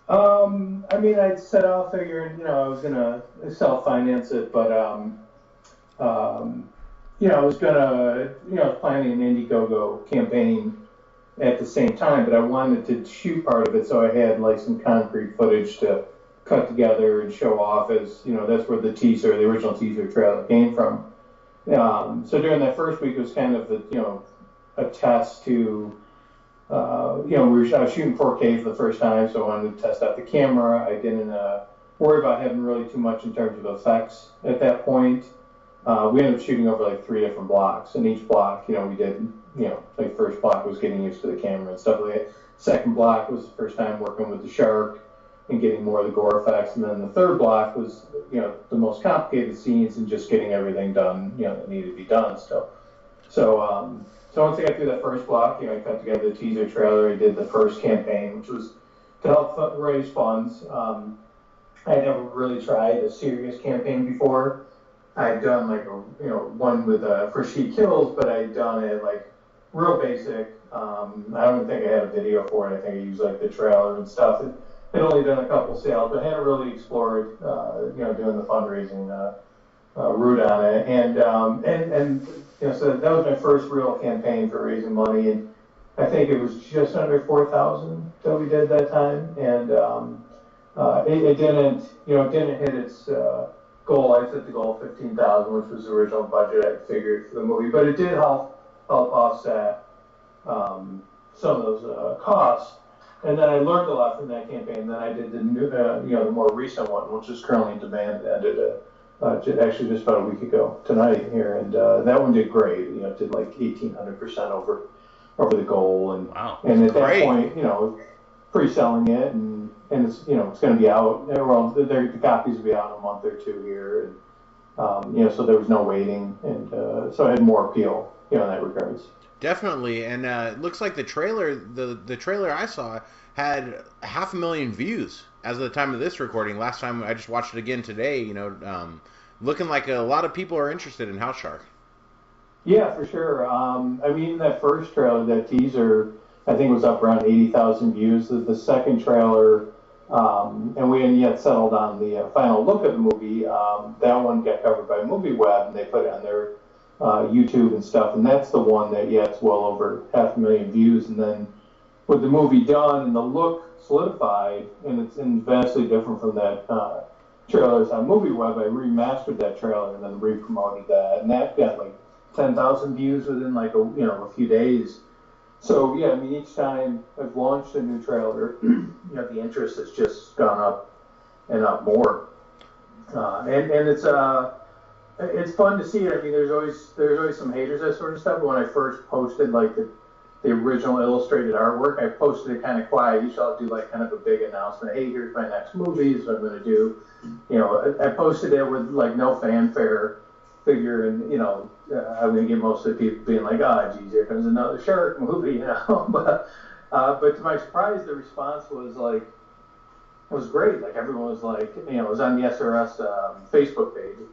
I mean, I'd set out figuring, I was gonna self-finance it, but I was gonna, planning an Indiegogo campaign at the same time, but I wanted to shoot part of it, so I had like some concrete footage to cut together and show off, as that's where the original teaser trailer came from. So during that first week, it was kind of a test to, I was shooting 4K for the first time, so I wanted to test out the camera. I did an worry about having really too much in terms of effects at that point. We ended up shooting over like 3 different blocks, and each block, we did, like first block was getting used to the camera and stuff like that. Second block was the first time working with the shark and getting more of the gore effects, and then the third block was, the most complicated scenes and just getting everything done, that needed to be done still. So once I got through that first block, I cut together the teaser trailer. I did the first campaign, which was to help raise funds. I had never really tried a serious campaign before. I'd done like one with for She Kills, but I'd done it like real basic. I don't think I had a video for it. I think I used like the trailer and stuff. I'd only done a couple sales, but I hadn't really explored, doing the fundraising route on it. And so that was my first real campaign for raising money, and I think it was just under 4,000 that we did that time, and it didn't hit its goal. I set the goal of 15,000, which was the original budget I figured for the movie, but it did help offset some of those costs. And then I learned a lot from that campaign. Then I did the new, the more recent one, which is currently in demand. It ended actually just about a week ago tonight here, and that one did great. It did like 1,800% over the goal, and wow. And at Great. that point, pre-selling it, and it's it's going to be out. Well, the copies will be out in a month or two here, and so there was no waiting, and so it had more appeal, in that regards. Definitely, and it looks like the trailer, the trailer I saw had 500,000 views as of the time of this recording. Last time I just watched it again today. Looking like a lot of people are interested in House Shark. Yeah, for sure. That first trailer, that teaser, I think was up around 80,000 views. The second trailer, and we hadn't yet settled on the final look of the movie. That one got covered by MovieWeb, and they put it on their YouTube and stuff, and that's the one that, it's well over 500,000 views. And then with the movie done and the look solidified, and it's vastly different from that trailers on MovieWeb, I remastered that trailer and then re-promoted that, and that got like 10,000 views within like a few days. So each time I've launched a new trailer, the interest has just gone up and up more, and it's fun to see it. There's always some haters, that sort of stuff. But when I first posted like the original illustrated artwork, I posted it kind of quiet. Usually I'll do like kind of a big announcement. Hey, here's my next movie. This is what I'm going to do. I posted it with like no fanfare, figuring, I'm going to get most of the people being like, geez, here comes another shark movie, But to my surprise, the response was great. Like everyone was like, it was on the SRS Facebook page.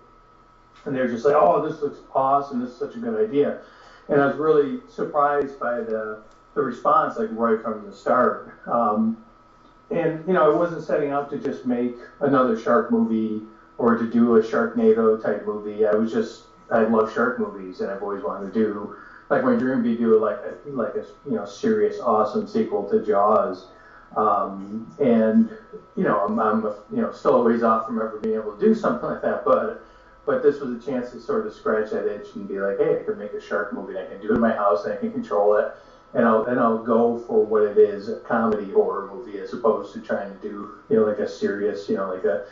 And they're just like, oh, this looks awesome. This is such a good idea. And I was really surprised by the response, like right from the start. And I wasn't setting out to just make another shark movie or to do a Sharknado type movie. I love shark movies, and I've always wanted to do, like my dream would be do like a serious, awesome sequel to Jaws. I'm still a ways off from ever being able to do something like that, but this was a chance to sort of scratch that itch and be like, hey, I can make a shark movie. I can do it in my house, and I can control it, and I'll go for what it is, a comedy horror movie, as opposed to trying to do like a serious, like a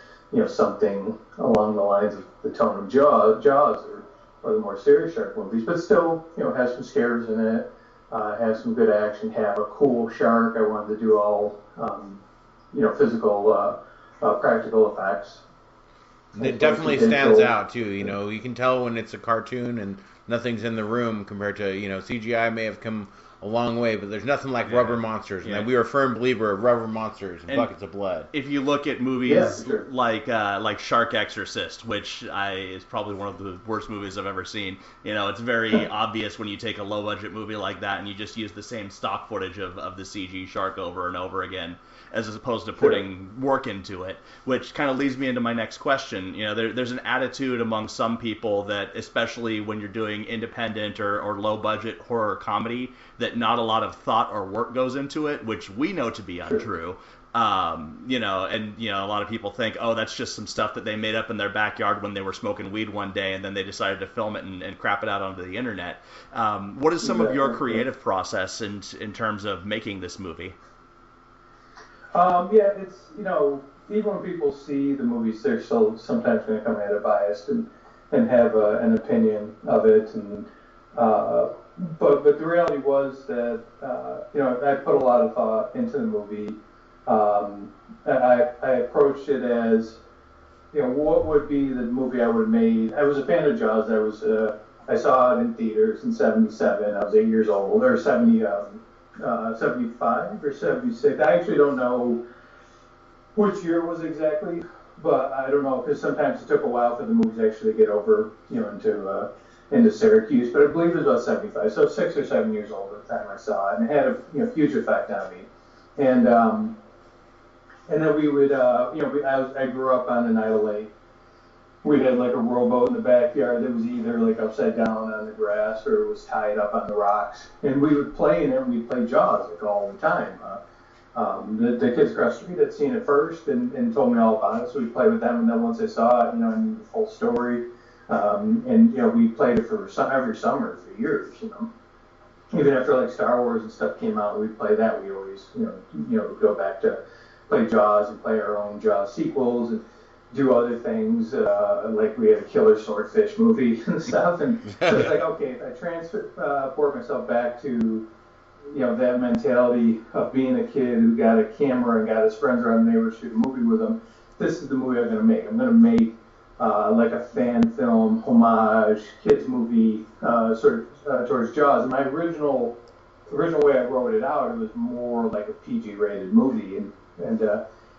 something along the lines of the tone of Jaws or the more serious shark movies, but still has some scares in it, have some good action, have a cool shark. I wanted to do all physical practical effects. It definitely stands out too. You can tell when it's a cartoon and nothing's in the room compared to CGI may have come a long way, but there's nothing like rubber monsters. And we are a firm believer of rubber monsters and buckets of blood. If you look at movies like Shark Exorcist, which is probably one of the worst movies I've ever seen. It's very obvious when you take a low budget movie like that and you just use the same stock footage of the CG shark over and over again, as opposed to putting work into it, which kind of leads me into my next question. There's an attitude among some people that, especially when you're doing independent or low-budget horror comedy, that not a lot of thought or work goes into it, which we know to be untrue. A lot of people think, oh, that's just some stuff that they made up in their backyard when they were smoking weed one day, and then they decided to film it and crap it out onto the internet. What is some of your creative process in terms of making this movie? It's even when people see the movies, they're still sometimes going to come at it biased and have an opinion of it. And but the reality was that I put a lot of thought into the movie. I approached it as what would be the movie I would have made. I was a fan of Jaws. I saw it in theaters in '77. I was 8 years old, or 75 or 76. I actually don't know which year it was exactly, but I don't know because sometimes it took a while for the movies actually to get over, into Syracuse. But I believe it was about 75, so 6 or 7 years old at the time I saw it, and it had a huge effect on me. And then we would, I grew up on an idle lake. We had like a rowboat in the backyard that was either like upside down on the grass or it was tied up on the rocks. And we would play in it, and we'd play Jaws like all the time. The kids across the street had seen it first and told me all about it, so we'd play with them. And then once I saw it, I knew the full story. We played it for every summer for years, Even after like Star Wars and stuff came out, we'd play that. We always, go back to play Jaws and play our own Jaws sequels and do other things, like we had a killer swordfish movie and stuff. And so it's like, okay, if I transport myself back to, that mentality of being a kid who got a camera and got his friends around the neighborhood to shoot a movie with him, this is the movie I'm going to make. I'm going to make like a fan film, homage, kids movie, towards Jaws. And my original way I wrote it out, it was more like a PG-rated movie, and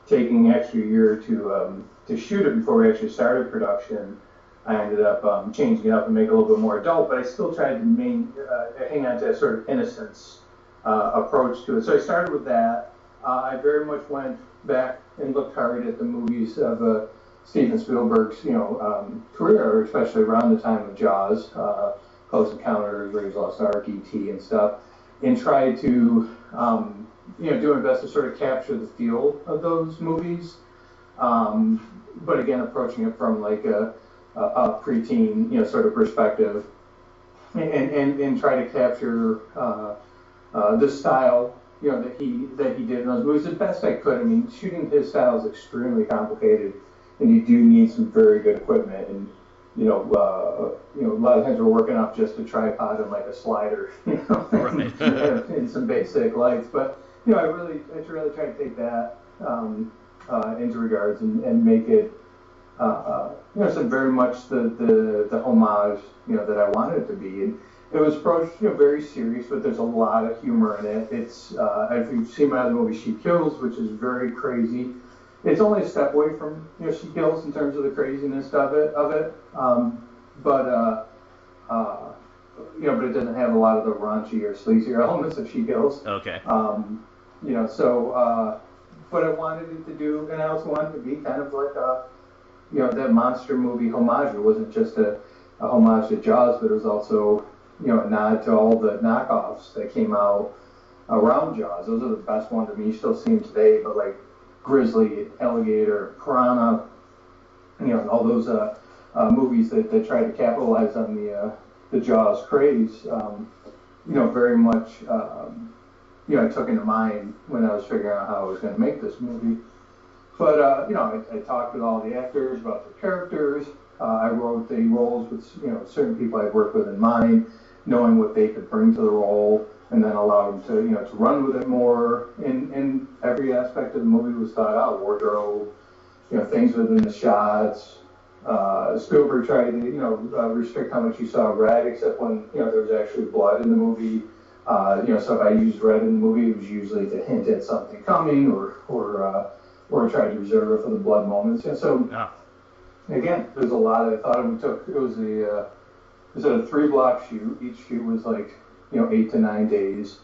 taking an extra year or two to shoot it before we actually started production. I ended up changing it up and make it a little bit more adult, but I still tried to hang on to a sort of innocence approach to it. So I started with that. I very much went back and looked hard at the movies of Steven Spielberg's, career, especially around the time of Jaws, Close Encounters, Raiders of the Lost Ark, E.T. and stuff, and tried to, do my best to sort of capture the feel of those movies. But again, approaching it from like a preteen, sort of perspective, and try to capture the style, that he did in those movies the best I could. I mean, shooting his style is extremely complicated, and you do need some very good equipment. And a lot of times we're working off just a tripod and like a slider, right. and some basic lights. But I really try to take that into regards and make it, some very much the homage, that I wanted it to be. And it was approached, very serious, but there's a lot of humor in it. It's, if you've seen my other movie, She Kills, which is very crazy. It's only a step away from, She Kills in terms of the craziness of it. But it doesn't have a lot of the raunchy or sleazier elements of She Kills. Okay. But I wanted it to do, and I also wanted it to be kind of like that monster movie homage. It wasn't just a homage to Jaws, but it was also, a nod to all the knockoffs that came out around Jaws. Those are the best ones. I mean, you still see them today, but like Grizzly, Alligator, Piranha, and all those movies that try to capitalize on the Jaws craze, very much, I took into mind when I was figuring out how I was going to make this movie. But, I talked with all the actors about their characters. I wrote the roles with, certain people I'd worked with in mind, knowing what they could bring to the role, and then allow them to, to run with it more. And every aspect of the movie was thought out: wardrobe, things within the shots. Spielberg tried to, restrict how much you saw red, except when, there was actually blood in the movie. So if I used red in the movie, it was usually to hint at something coming, or try to reserve it for the blood moments. And so, again, there's a lot of thought we took. It was a 3-block shoot. Each shoot was like, 8 to 9 days.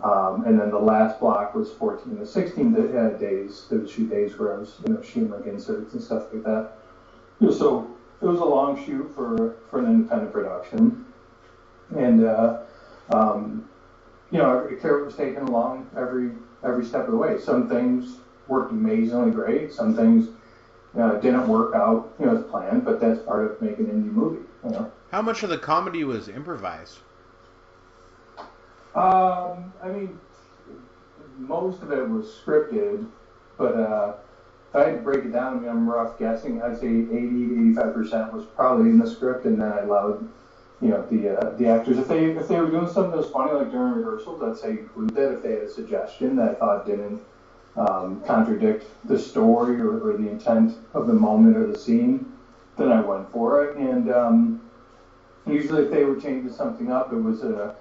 And then the last block was 14 to 16 days. There was shoot days where I was, shooting like inserts and stuff like that. So it was a long shoot for an independent production. And, care was taken along every step of the way. Some things worked amazingly great. Some things didn't work out, as planned, but that's part of making an indie movie, How much of the comedy was improvised? I mean, most of it was scripted, but if I had to break it down, I mean, I'm rough guessing. I'd say 80 to 85% was probably in the script, and then I allowed, the actors, if they were doing something that was funny, like during rehearsals, I'd say include that. If they had a suggestion that I thought didn't contradict the story or the intent of the moment or the scene, then I went for it. And usually, if they were changing something up, it was a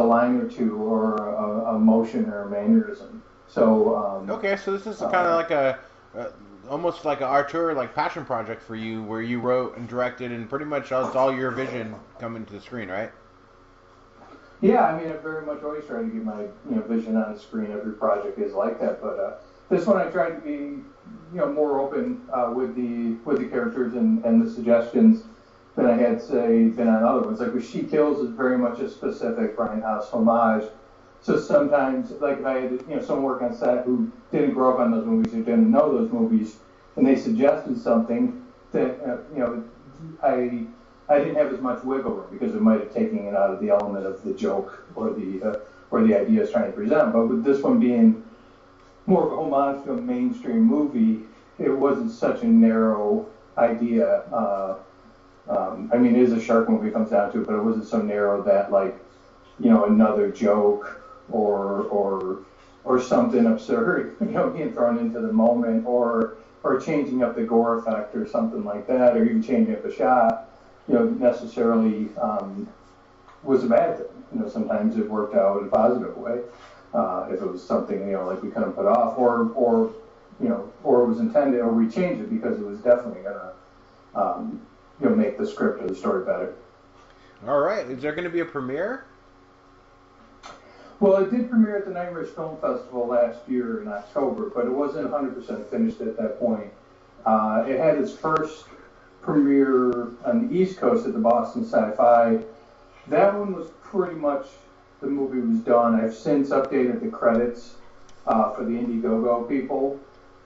line or two or a motion or a mannerism. So okay, so this is kind of like almost like an auteur, like passion project for you, where you wrote and directed, and pretty much it's all your vision coming to the screen, right? Yeah, I mean, I very much always try to get my vision on the screen. Every project is like that, but this one I tried to be more open with the characters and the suggestions than I had been on other ones. Like with She Kills is very much a specific Grindhouse homage. So sometimes, like if I had someone work on set who didn't grow up on those movies or didn't know those movies, and they suggested something that I didn't have as much wiggle room because it might have taken it out of the element of the joke or the idea it's trying to present. But with this one being more of a homage to a mainstream movie, it wasn't such a narrow idea. I mean, it is a shark movie, it comes down to it, but it wasn't so narrow that another joke or something absurd, being thrown into the moment, or changing up the gore effect or something like that, or even changing up a shot, necessarily was a bad thing. Sometimes it worked out in a positive way. If it was something, like we couldn't put off, or it was intended, or we changed it because it was definitely gonna, make the script or the story better. All right. Is there going to be a premiere? Well, it did premiere at the Nightmares Film Festival last year in October, but it wasn't 100% finished at that point. It had its first premiere on the East Coast at the Boston Sci-Fi. That one was pretty much, the movie was done. I've since updated the credits for the Indiegogo people.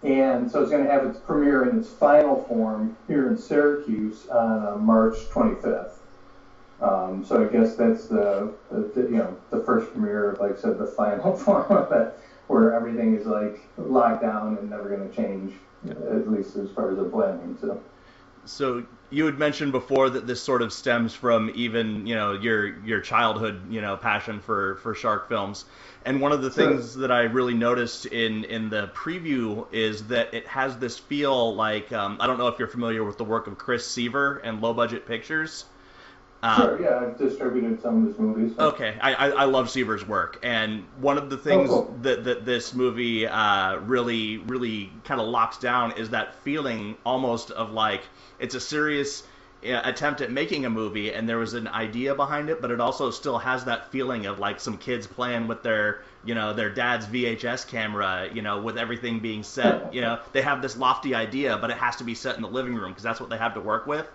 And so it's going to have its premiere in its final form here in Syracuse on March 25th. So I guess that's the first premiere, like I said, the final form of that, where everything is like locked down and never going to change, at least as far as the blending. So you had mentioned before that this sort of stems from even your childhood passion for shark films, and one of the things that I really noticed in the preview is that it has this feel like I don't know if you're familiar with the work of Chris Seaver and Low Budget Pictures. Sure, yeah, I've distributed some of his movies. So. Okay, I love Seaver's work, and one of the things that this movie really kind of locks down is that feeling almost of like it's a serious attempt at making a movie, and there was an idea behind it, but it also still has that feeling of like some kids playing with their dad's VHS camera, with everything being set. They have this lofty idea, but it has to be set in the living room because that's what they have to work with.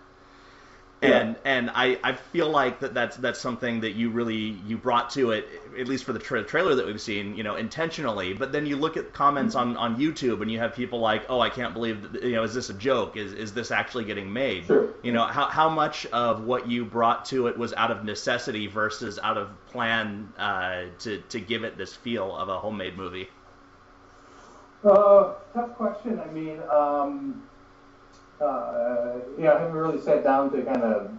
And I feel like that's something that you brought to it, at least for the trailer that we've seen, intentionally. But then you look at comments on YouTube and you have people like, oh, I can't believe that, is this a joke? Is this actually getting made? Sure. How much of what you brought to it was out of necessity versus out of plan to give it this feel of a homemade movie? Tough question. I mean, I haven't really sat down to kind of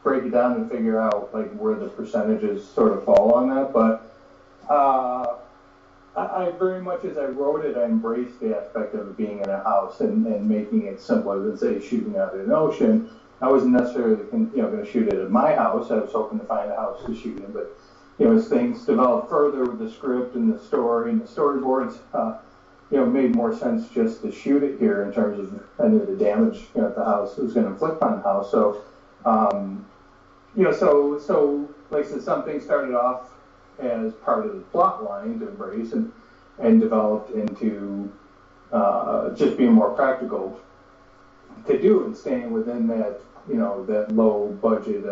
break it down and figure out like where the percentages sort of fall on that. But I very much, as I wrote it, I embraced the aspect of it being in a house and making it simpler than say shooting out in an ocean. I wasn't necessarily going to shoot it at my house. I was hoping to find a house to shoot in, but as things developed further with the script and the story and the storyboards. It made more sense just to shoot it here in terms of any of the damage the house was going to inflict on the house. So, so like I said, some things started off as part of the plot line to embrace and developed into just being more practical to do and staying within that that low budget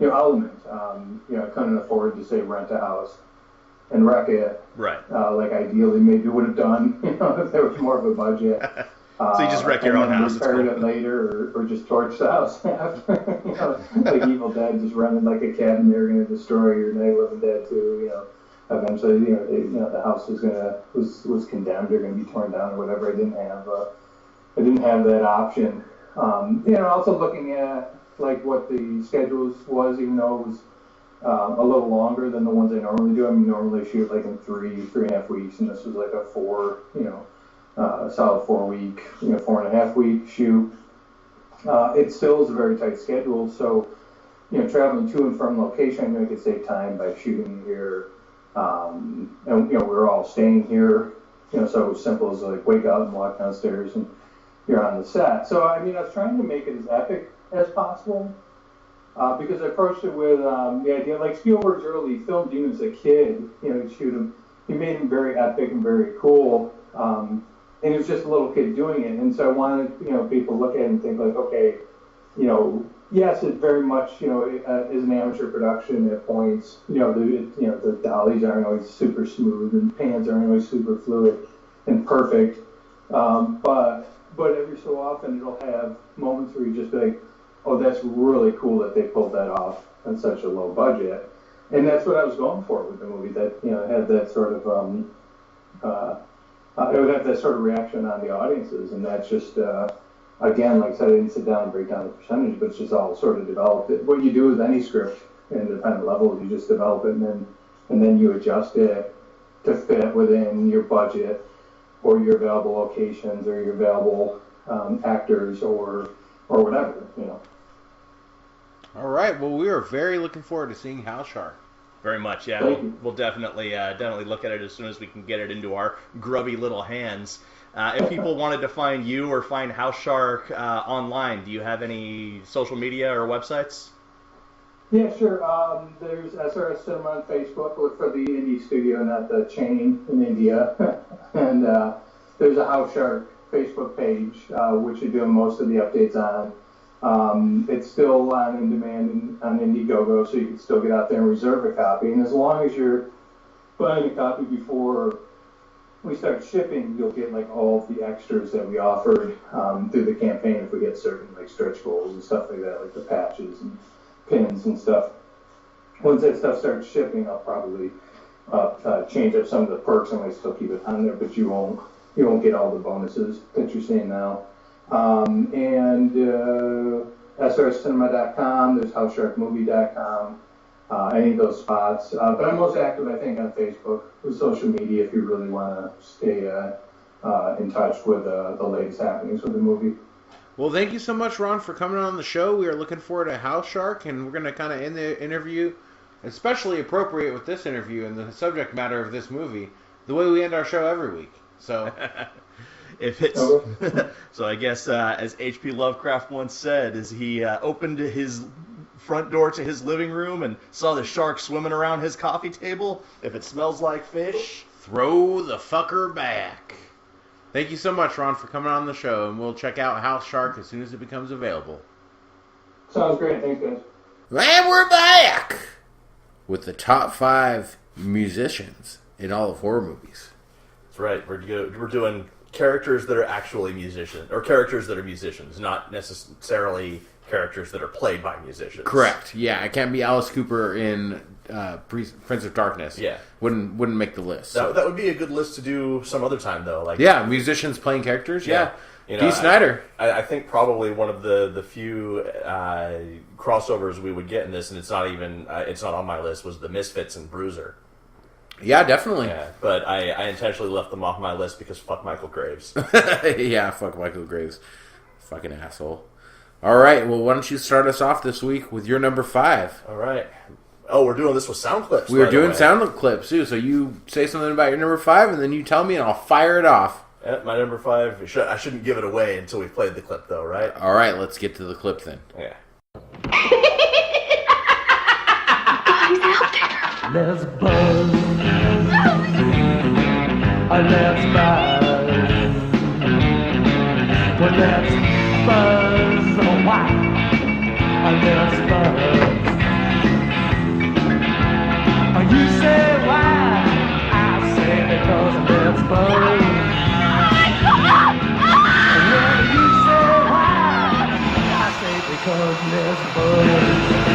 element. I couldn't afford to say rent a house and wreck it. Right. Like ideally maybe would have done, if there was more of a budget. So you just wreck your own house. Repair it later or just torch the house after. Like Evil Dead, just running like a cabin they're going to destroy, or Night of the Living Dead too. eventually, the house was condemned or gonna be torn down or whatever. I didn't have that option. Also looking at like what the schedule was, even though it was a little longer than the ones I normally do. I mean, normally I shoot like in 3.5 weeks, and this was like a solid 4 week, 4.5 week shoot. It still is a very tight schedule, so traveling to and from location, I knew I could save time by shooting here. And we were all staying here, so it was simple as like wake up and walk downstairs and you're on the set. So I mean, I was trying to make it as epic as possible, because I approached it with the idea, like Spielberg's early film, even as a kid, he'd shoot him, he made him very epic and very cool, and he was just a little kid doing it, and so I wanted, people to look at it and think like, okay, yes, it very much, is an amateur production at points, the dollies aren't always super smooth and pans aren't always super fluid and perfect, but every so often it'll have moments where you just be like, oh, that's really cool that they pulled that off on such a low budget. And that's what I was going for with the movie, that, had that sort of, it would have that sort of reaction on the audiences. And that's just, again, like I said, I didn't sit down and break down the percentage, but it's just all sort of developed. What you do with any script in independent level, you just develop it and then you adjust it to fit within your budget or your available locations or your available actors or whatever, All right. Well, we are very looking forward to seeing House Shark. Very much, yeah. We'll definitely look at it as soon as we can get it into our grubby little hands. If people wanted to find you or find House Shark online, do you have any social media or websites? Yeah, sure. There's SRS Cinema on Facebook. Look for the indie studio, not the chain in India. And there's a House Shark Facebook page, which you're doing most of the updates on. It's still on demand on Indiegogo, so you can still get out there and reserve a copy. And as long as you're buying a copy before we start shipping, you'll get like all of the extras that we offered through the campaign. If we get certain like stretch goals and stuff like that, like the patches and pins and stuff. Once that stuff starts shipping, I'll probably change up some of the perks and I still keep it on there, but you won't get all the bonuses that you're seeing now. And srscinema.com, there's housesharkmovie.com, any of those spots. But I'm most active, I think, on Facebook with social media if you really want to stay in touch with the latest happenings with the movie. Well, thank you so much, Ron, for coming on the show. We are looking forward to House Shark, and we're going to kind of end the interview, especially appropriate with this interview and the subject matter of this movie, the way we end our show every week. So, so I guess as H.P. Lovecraft once said, as he opened his front door to his living room and saw the shark swimming around his coffee table, if it smells like fish, throw the fucker back. Thank you so much, Ron, for coming on the show, and we'll check out House Shark as soon as it becomes available. Sounds great. Thanks, guys. And we're back with the top 5 musicians in all of horror movies. That's right. We're doing characters that are actually musicians, or characters that are musicians, not necessarily characters that are played by musicians. Correct. Yeah, it can't be Alice Cooper in Prince of Darkness. Yeah, wouldn't make the list. That would be a good list to do some other time, though. Like musicians playing characters. Yeah. Dee Snider. I think probably one of the few crossovers we would get in this, and it's not on my list, was the Misfits and Bruiser. Yeah, definitely. Yeah, but I intentionally left them off my list because fuck Michael Graves. Yeah, fuck Michael Graves. Fucking asshole. All right, well, why don't you start us off this week with your number 5? All right. Oh, we're doing this with sound clips. We're doing sound clips, too. So you say something about your number 5, and then you tell me, and I'll fire it off. Yeah, my number 5. I shouldn't give it away until we've played the clip, though, right? All right, let's get to the clip then. Yeah. Let's buzz. Let's buzz. Well, let's buzz. Oh, why? Let's buzz. You say why? I say because let's buzz. Well, you say why? I say because let's buzz.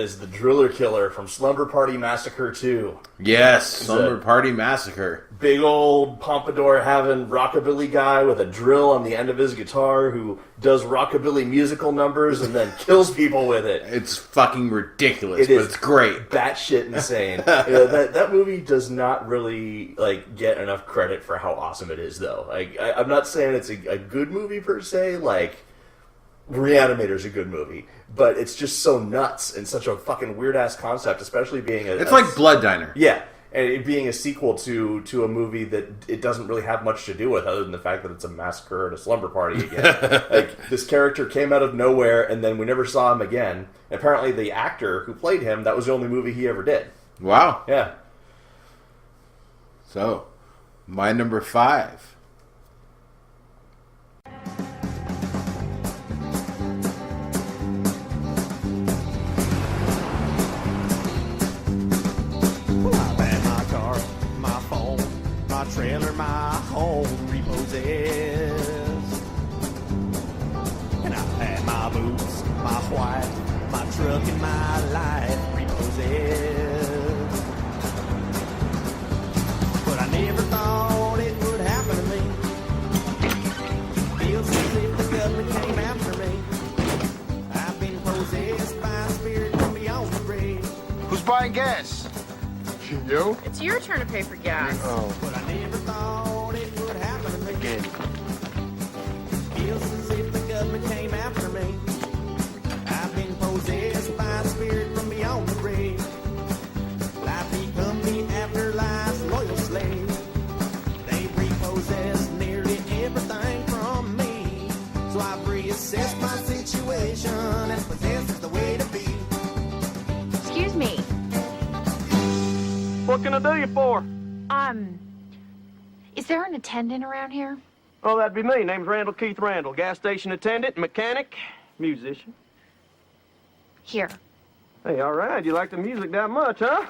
is the Driller Killer from Slumber Party Massacre 2. Yes, Slumber Party Massacre. Big old pompadour having rockabilly guy with a drill on the end of his guitar who does rockabilly musical numbers and then kills people with it. It's fucking ridiculous, but it's great. Batshit insane. That movie does not really like get enough credit for how awesome it is, though. Like, I'm not saying it's a good movie per se. Like, Reanimator's a good movie, but it's just so nuts and such a fucking weird ass concept, especially being It's like Blood Diner. Yeah. And it being a sequel to a movie that it doesn't really have much to do with, other than the fact that it's a massacre at a slumber party again. Like, this character came out of nowhere, and then we never saw him again. Apparently, the actor who played him, that was the only movie he ever did. Wow. Yeah. So, my number 5. Trailer, my home repossessed. And I've had my boots, my wife, my truck, and my life repossessed. But I never thought it would happen to me. Feels as if the government came after me. I've been possessed by a spirit from beyond the grave. Who's buying gas? You? It's your turn to pay for gas. Oh. But I never thought it would happen to me. Again. Feels as if the government came after me. I've been possessed by a spirit from beyond the grave. Life become the afterlife's loyal slave. They repossessed nearly everything from me. So I've reassessed my situation, and possessed is the way to be. Excuse me. What can I do you for? Is there an attendant around here? Oh, that'd be me. Name's Randall Keith Randall. Gas station attendant, mechanic, musician. Here. Hey, all right. You like the music that much, huh?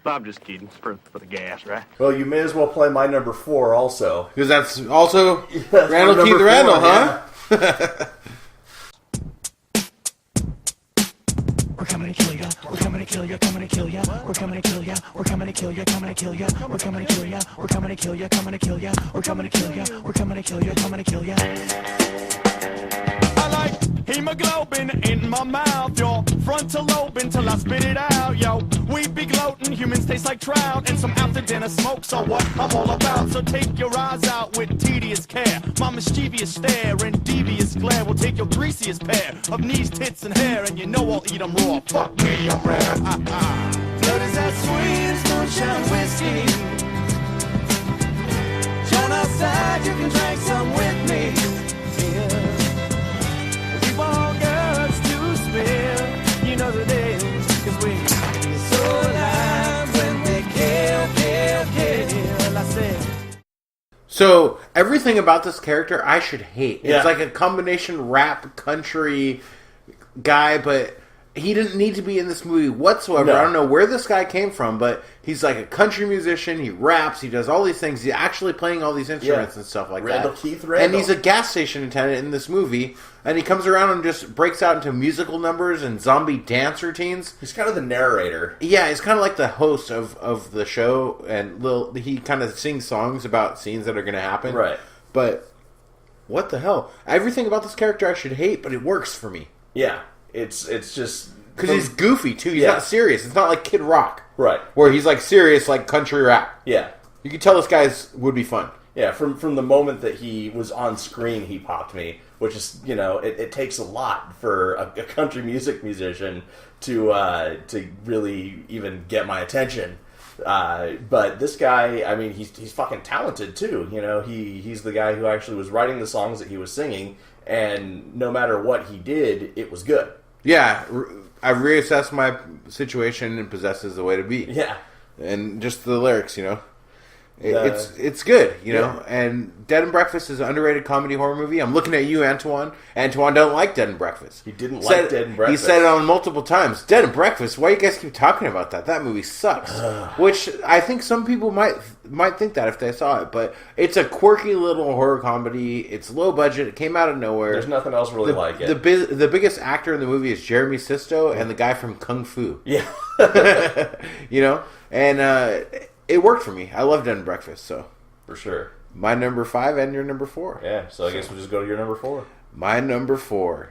I'm just kidding. It's for the gas, right? Well, you may as well play my number 4 also. Because that's also That's Randall my Keith number Randall, 4, huh? yeah. We're coming to kill ya. We're coming to kill ya. Coming to kill ya. We're coming to kill ya. We're coming to kill ya. Coming to kill ya. We're coming to kill ya. We're coming to kill ya. Coming to kill ya. We're coming to kill ya. We're coming to kill ya. Coming to kill ya. I like hemoglobin in my mouth, yo. Frontal lobe until I spit it out, yo. We be gloating, humans taste like trout, and some after dinner smoke. So what I'm all about. So take your eyes out with tedious care. My mischievous stare and devious glare will take your greasiest pair of knees, tits, and hair, and you know I'll eat them raw. Fuck me, I'm rare. Blood is that sweet moonshine whiskey. Join outside, you can drink some with me. Yeah. We want guts to spill. You know the days, cause we so alive when we kill. I said. So, everything about this character I should hate. Yeah. It's like a combination rap, country guy, but he didn't need to be in this movie whatsoever. No. I don't know where this guy came from, but he's like a country musician. He raps. He does all these things. He's actually playing all these instruments and stuff like Randall that. Keith Randall. And he's a gas station attendant in this movie. And he comes around and just breaks out into musical numbers and zombie dance routines. He's kind of the narrator. Yeah, he's kind of like the host of the show. And he kind of sings songs about scenes that are going to happen. Right. But what the hell? Everything about this character I should hate, but it works for me. Yeah. It's just... Because he's goofy, too. He's not serious. It's not like Kid Rock. Right. Where he's like serious, like country rap. Yeah. You can tell this guy's would be fun. Yeah, from the moment that he was on screen, he popped me. Which is, it takes a lot for a country music musician to really even get my attention. But this guy, I mean, he's fucking talented too. He's the guy who actually was writing the songs that he was singing, and no matter what he did, it was good. Yeah, I reassessed my situation, and Possessed is the way to be. Yeah. And just the lyrics, It's good, you know. And Dead and Breakfast is an underrated comedy horror movie. I'm looking at you, Antoine. Antoine don't like Dead and Breakfast. He didn't like Dead and Breakfast. He said it on multiple times. Dead and Breakfast. Why you guys keep talking about that? That movie sucks. Which I think some people might think that if they saw it, but it's a quirky little horror comedy. It's low budget. It came out of nowhere. There's nothing else really like it. The biggest actor in the movie is Jeremy Sisto and the guy from Kung Fu. Yeah, you know, and it worked for me. I love Dead and Breakfast, so. For sure. My number 5 and your number 4. Yeah, so I guess we'll just go to your number 4. My number 4.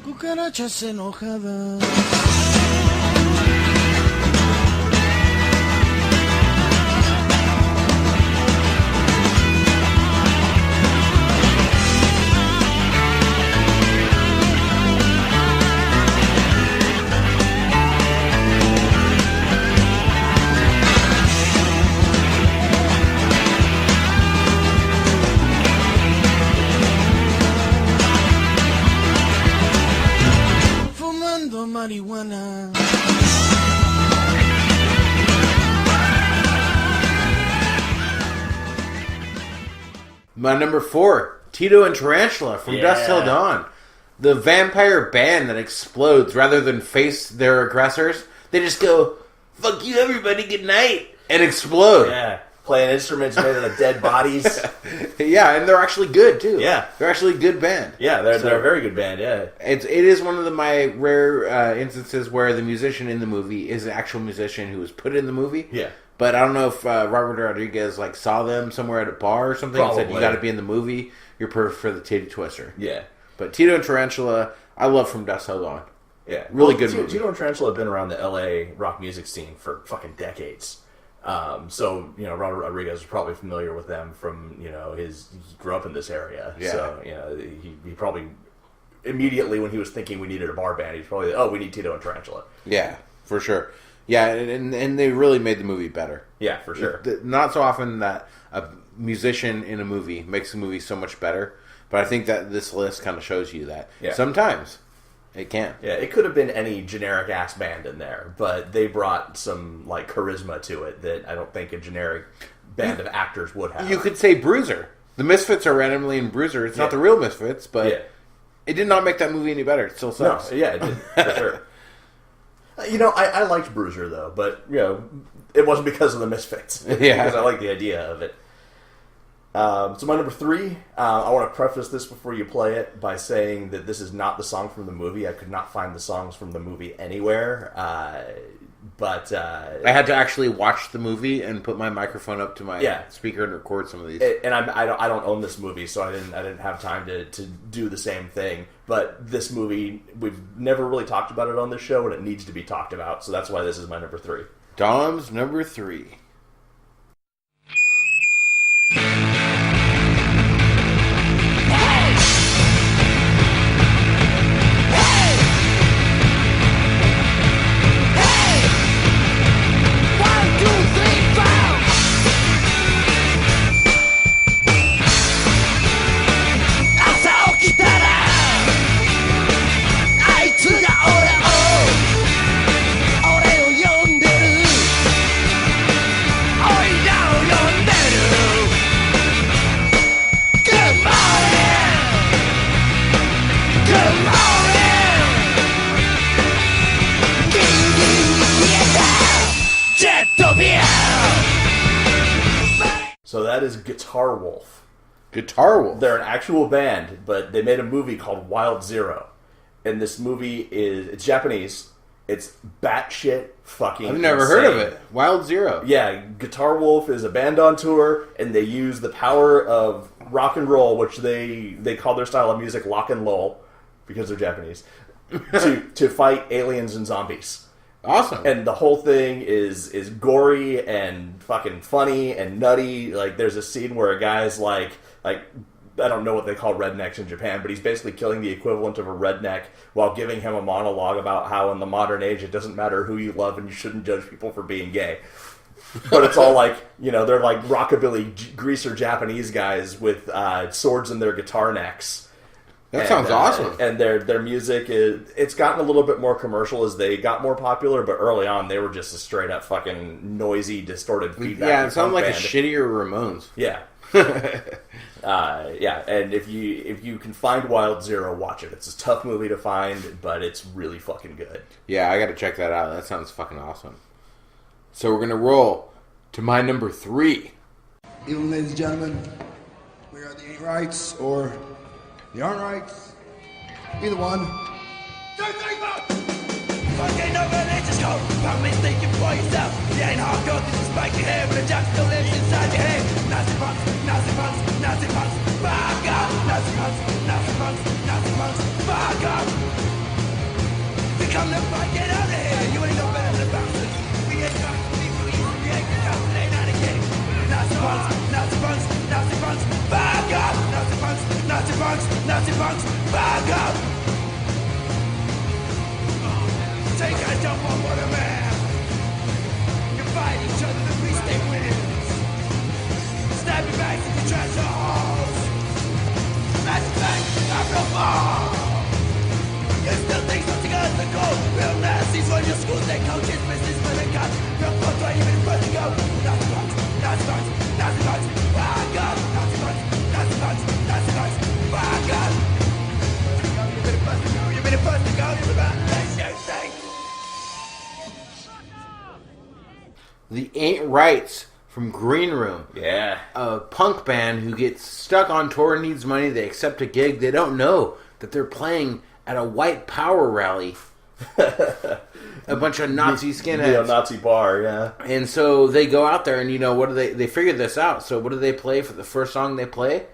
Cucarachas enojadas. Fumando marihuana. My number 4, Tito and Tarantula from Dusk Till Dawn. The vampire band that explodes rather than face their aggressors. They just go, "Fuck you, everybody, good night," and explode. Yeah, playing instruments made out of dead bodies. Yeah, and they're actually good too. Yeah, they're actually a good band. Yeah, they're a very good band. Yeah, it is one of my rare instances where the musician in the movie is an actual musician who was put in the movie. Yeah. But I don't know if Robert Rodriguez saw them somewhere at a bar or something and said, "You got to be in the movie. You're perfect for the Titty Twister." Yeah. But Tito and Tarantula, I love from Dusk Till Dawn. Yeah. Really good movie. Tito and Tarantula have been around the LA rock music scene for fucking decades. So, you know, Robert Rodriguez is probably familiar with them from, you know, he grew up in this area. Yeah. So, you know, he probably immediately when he was thinking we needed a bar band, he's probably, we need Tito and Tarantula. Yeah, for sure. Yeah, and they really made the movie better. Yeah, for sure. Not so often that a musician in a movie makes the movie so much better, but I think that this list kind of shows you that. Yeah. Sometimes it can. Yeah, it could have been any generic-ass band in there, but they brought some, charisma to it that I don't think a generic band of actors would have. You could say Bruiser. The Misfits are randomly in Bruiser. It's not the real Misfits, but it did not make that movie any better. It still sucks. No, yeah, it did, for sure. You know, I liked Bruiser, though, but, you know, it wasn't because of the Misfits. Because I like the idea of it. So my number 3, I want to preface this before you play it by saying that this is not the song from the movie. I could not find the songs from the movie anywhere. But I had to actually watch the movie and put my microphone up to my speaker and record some of these. And I don't own this movie, so I didn't have time to do the same thing. But this movie, we've never really talked about it on this show, and it needs to be talked about. So that's why this is my number 3. Dom's number 3. So that is Guitar Wolf. Guitar Wolf? They're an actual band, but they made a movie called Wild Zero. And this movie it's Japanese. It's batshit fucking I've never heard of it. Wild Zero. Yeah, Guitar Wolf is a band on tour, and they use the power of rock and roll, which they call their style of music lock and roll, because they're Japanese, to fight aliens and zombies. Awesome. And the whole thing is gory and fucking funny and nutty. Like, there's a scene where a guy's like don't know what they call rednecks in Japan, but he's basically killing the equivalent of a redneck while giving him a monologue about how in the modern age it doesn't matter who you love and you shouldn't judge people for being gay. But it's all like, they're like rockabilly greaser Japanese guys with swords in their guitar necks. That sounds awesome. And their music it's gotten a little bit more commercial as they got more popular, but early on they were just a straight up fucking noisy, distorted feedback. Yeah, it sounded like a shittier Ramones. Yeah. And if you can find Wild Zero, watch it. It's a tough movie to find, but it's really fucking good. Yeah, I gotta check that out. That sounds fucking awesome. So we're gonna roll to my number 3. Evening, ladies and gentlemen. We are the Ain't Rights or the Aren't Rights. Either one. Fucking no religious code. Found me thinking for yourself. You ain't hardcore, this is spiky hair, but a jump still lives inside your head. Nazi punks, Nazi punks, Nazi punks. Fuck off. Nazi punks, Nazi punks, Nazi punks. Fuck off. We come to fight, get out of here. You ain't no better than bouncers. We ain't got people, you ain't got to ain't out of game. Nazi punks, Nazi punks, Nazi punks. Fuck off. Nazi punks, Nazi punks, Nazi punks. Fuck off. Take guys don't want what a man. You fight each other, the free state wins. Stab your backs if you trash your halls. Smash your back, after a fall. You still think something else is cool. Real Nazis run your schools, they coaches, business for the cops. Real folks right even in front to go. Nazi punks, Nazi punks, Nazi punks. Fuck up. Nazi punks, Nazi punks, Nazi punks. Fuck up. You've been a bust to go, you've been a bust to go, you've been about that shit thing. The Ain't Rights from Green Room. Yeah. A punk band who gets stuck on tour and needs money. They accept a gig. They don't know that they're playing at a white power rally. A bunch of Nazi skinheads. Yeah, Nazi bar, yeah. And so they go out there and, what do they figure this out. So what do they play for the first song they play?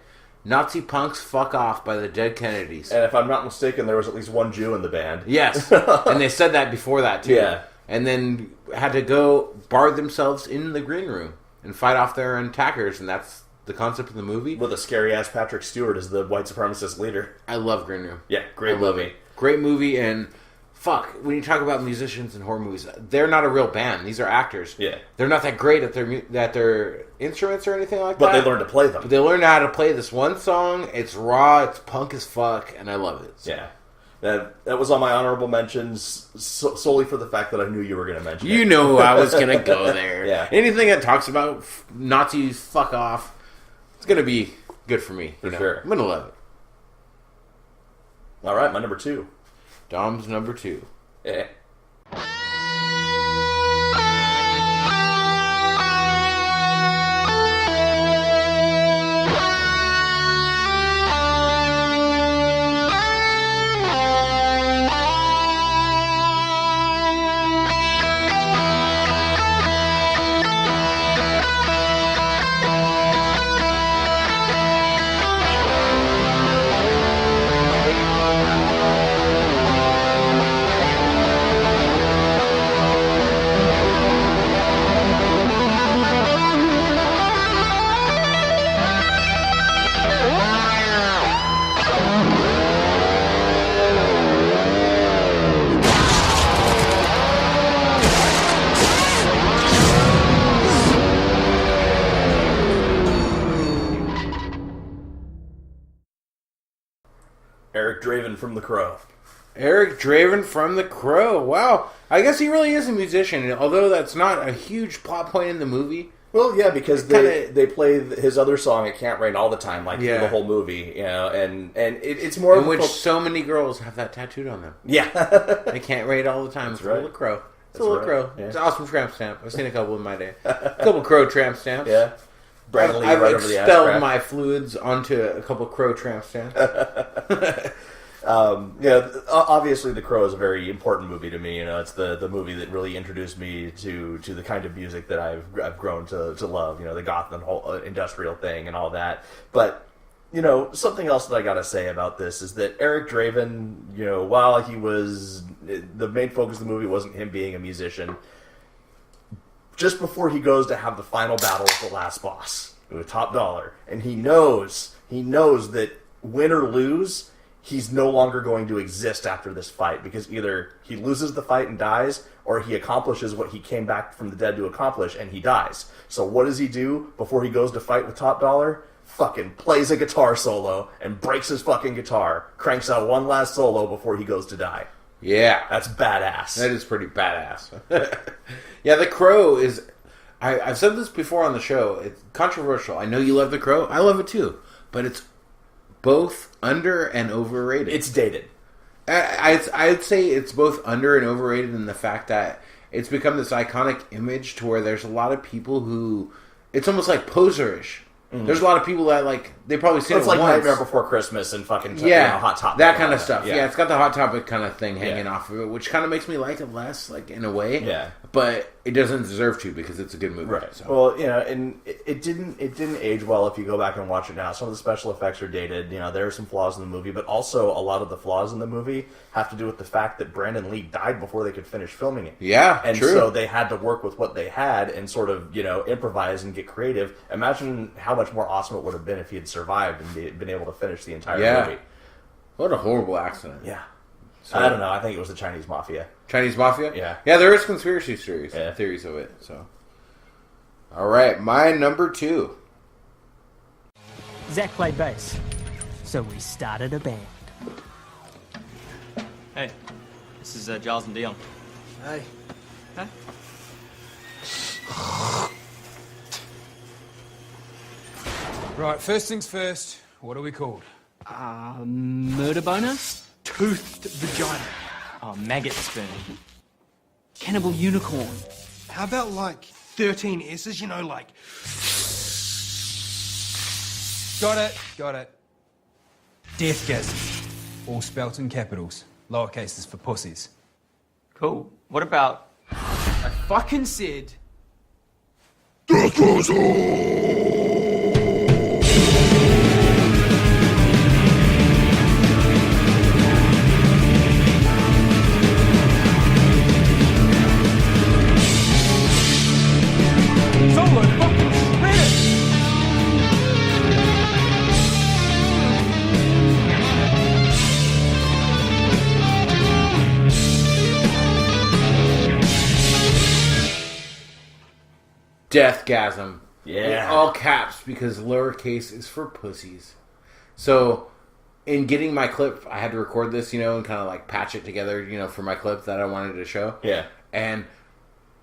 Nazi Punks Fuck Off by the Dead Kennedys. And if I'm not mistaken, there was at least one Jew in the band. Yes. And they said that before that, too. Yeah. And then had to go bar themselves in the green room and fight off their attackers, and that's the concept of the movie. With a scary-ass Patrick Stewart as the white supremacist leader. I love Green Room. Yeah, great movie. Great movie, and fuck, when you talk about musicians in horror movies, they're not a real band. These are actors. Yeah. They're not that great at their instruments or anything like but that. But they learn to play them. But they learn how to play this one song. It's raw, it's punk as fuck, and I love it. So. Yeah. That was on my honorable mentions solely for the fact that I knew you were going to mention it. You know I was going to go there. Yeah. Anything that talks about Nazis, fuck off, it's going to be good for me. For sure. I'm going to love it. All right, my number 2. Dom's number 2. Yeah. Eric Draven from The Crow. Eric Draven from The Crow. Wow. I guess he really is a musician, although that's not a huge plot point in the movie. Well, yeah, because they play his other song, It Can't Rain, all the time, like yeah. the whole movie, and it's more... In which so many girls have that tattooed on them. Yeah. They can't rain all the time. That's it's right. a little crow. It's That's a little right. crow. Yeah. It's an awesome tramp stamp. I've seen a couple in my day. A couple crow tramp stamps. Yeah. Bradley I've right over the ass expelled crack. my fluids onto a couple crow tramp stamps. Obviously The Crow is a very important movie to me. It's the movie that really introduced me to the kind of music that I've grown to love. The goth and whole industrial thing and all that. But something else that I gotta say about this is that Eric Draven, while he was the main focus of the movie wasn't him being a musician. Just before he goes to have the final battle with the last boss, with Top Dollar, and he knows he knows that win or lose, he's no longer going to exist after this fight, because either he loses the fight and dies, or he accomplishes what he came back from the dead to accomplish, and he dies. So what does he do before he goes to fight with Top Dollar? Fucking plays a guitar solo and breaks his fucking guitar, cranks out one last solo before he goes to die. Yeah. That's badass. That is pretty badass. Yeah, The Crow is... I've said this before on the show. It's controversial. I know you love The Crow. I love it too. But it's both under and overrated. It's dated. I'd say it's both under and overrated in the fact that it's become this iconic image to where there's a lot of people who... It's almost like poser-ish. There's a lot of people that, like, they probably seen it like once. Nightmare Before Christmas and fucking Hot Topic. That kind of stuff. Yeah, it's got the Hot Topic kind of thing hanging off of it, which kind of makes me like it less, like, in a way. Yeah. But it doesn't deserve to, because it's a good movie. Right. So. Well, you know, and it didn't age well if you go back and watch it now. Some of the special effects are dated. You know, there are some flaws in the movie, but also a lot of the flaws in the movie have to do with the fact that Brandon Lee died before they could finish filming it. Yeah, and true. so they had to work with what they had and sort of, you know, improvise and get creative. Imagine how much more awesome it would have been if he had survived and been able to finish the entire movie. What a horrible accident. Yeah. So, I don't know. I think it was the Chinese Mafia. Chinese Mafia? Yeah. Yeah, there is conspiracy theories of it. So, all right, my number 2. Zach played bass, so we started a band. Hey, this is Giles and Dion. Hey. Huh? Right, first things first. What are we called? Murder boner? Toothed vagina. Oh, maggot sperm. Cannibal unicorn. How about like 13 S's, you know, like... Got it. Deathgasm. All spelt in capitals. Lowercases for pussies. Cool. What about... I fucking said... Someone fucking shred it! Deathgasm. Yeah. In all caps, because lowercase is for pussies. So, in getting my clip, I had to record this, you know, and kind of like patch it together, you know, for my clip that I wanted to show. Yeah. And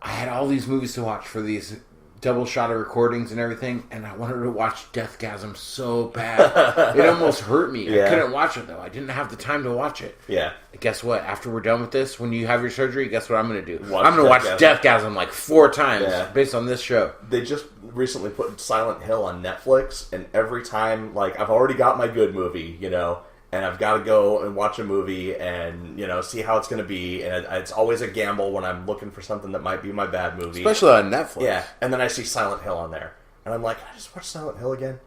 I had all these movies to watch for these double shot of recordings and everything, and I wanted to watch Deathgasm so bad. It almost hurt me. Yeah. I couldn't watch it, though. I didn't have the time to watch it. Yeah. Guess what? After we're done with this, when you have your surgery, guess what I'm going to do? Watch I'm going to watch Deathgasm. Deathgasm like 4 times Yeah. based on this show. They just recently put Silent Hill on Netflix, and every time, like, I've already got my good movie, you know, and I've got to go and watch a movie and, you know, see how it's going to be, and it's always a gamble when I'm looking for something that might be my bad movie. Especially on Netflix. Yeah, and then I see Silent Hill on there, and I'm like, I just watch Silent Hill again?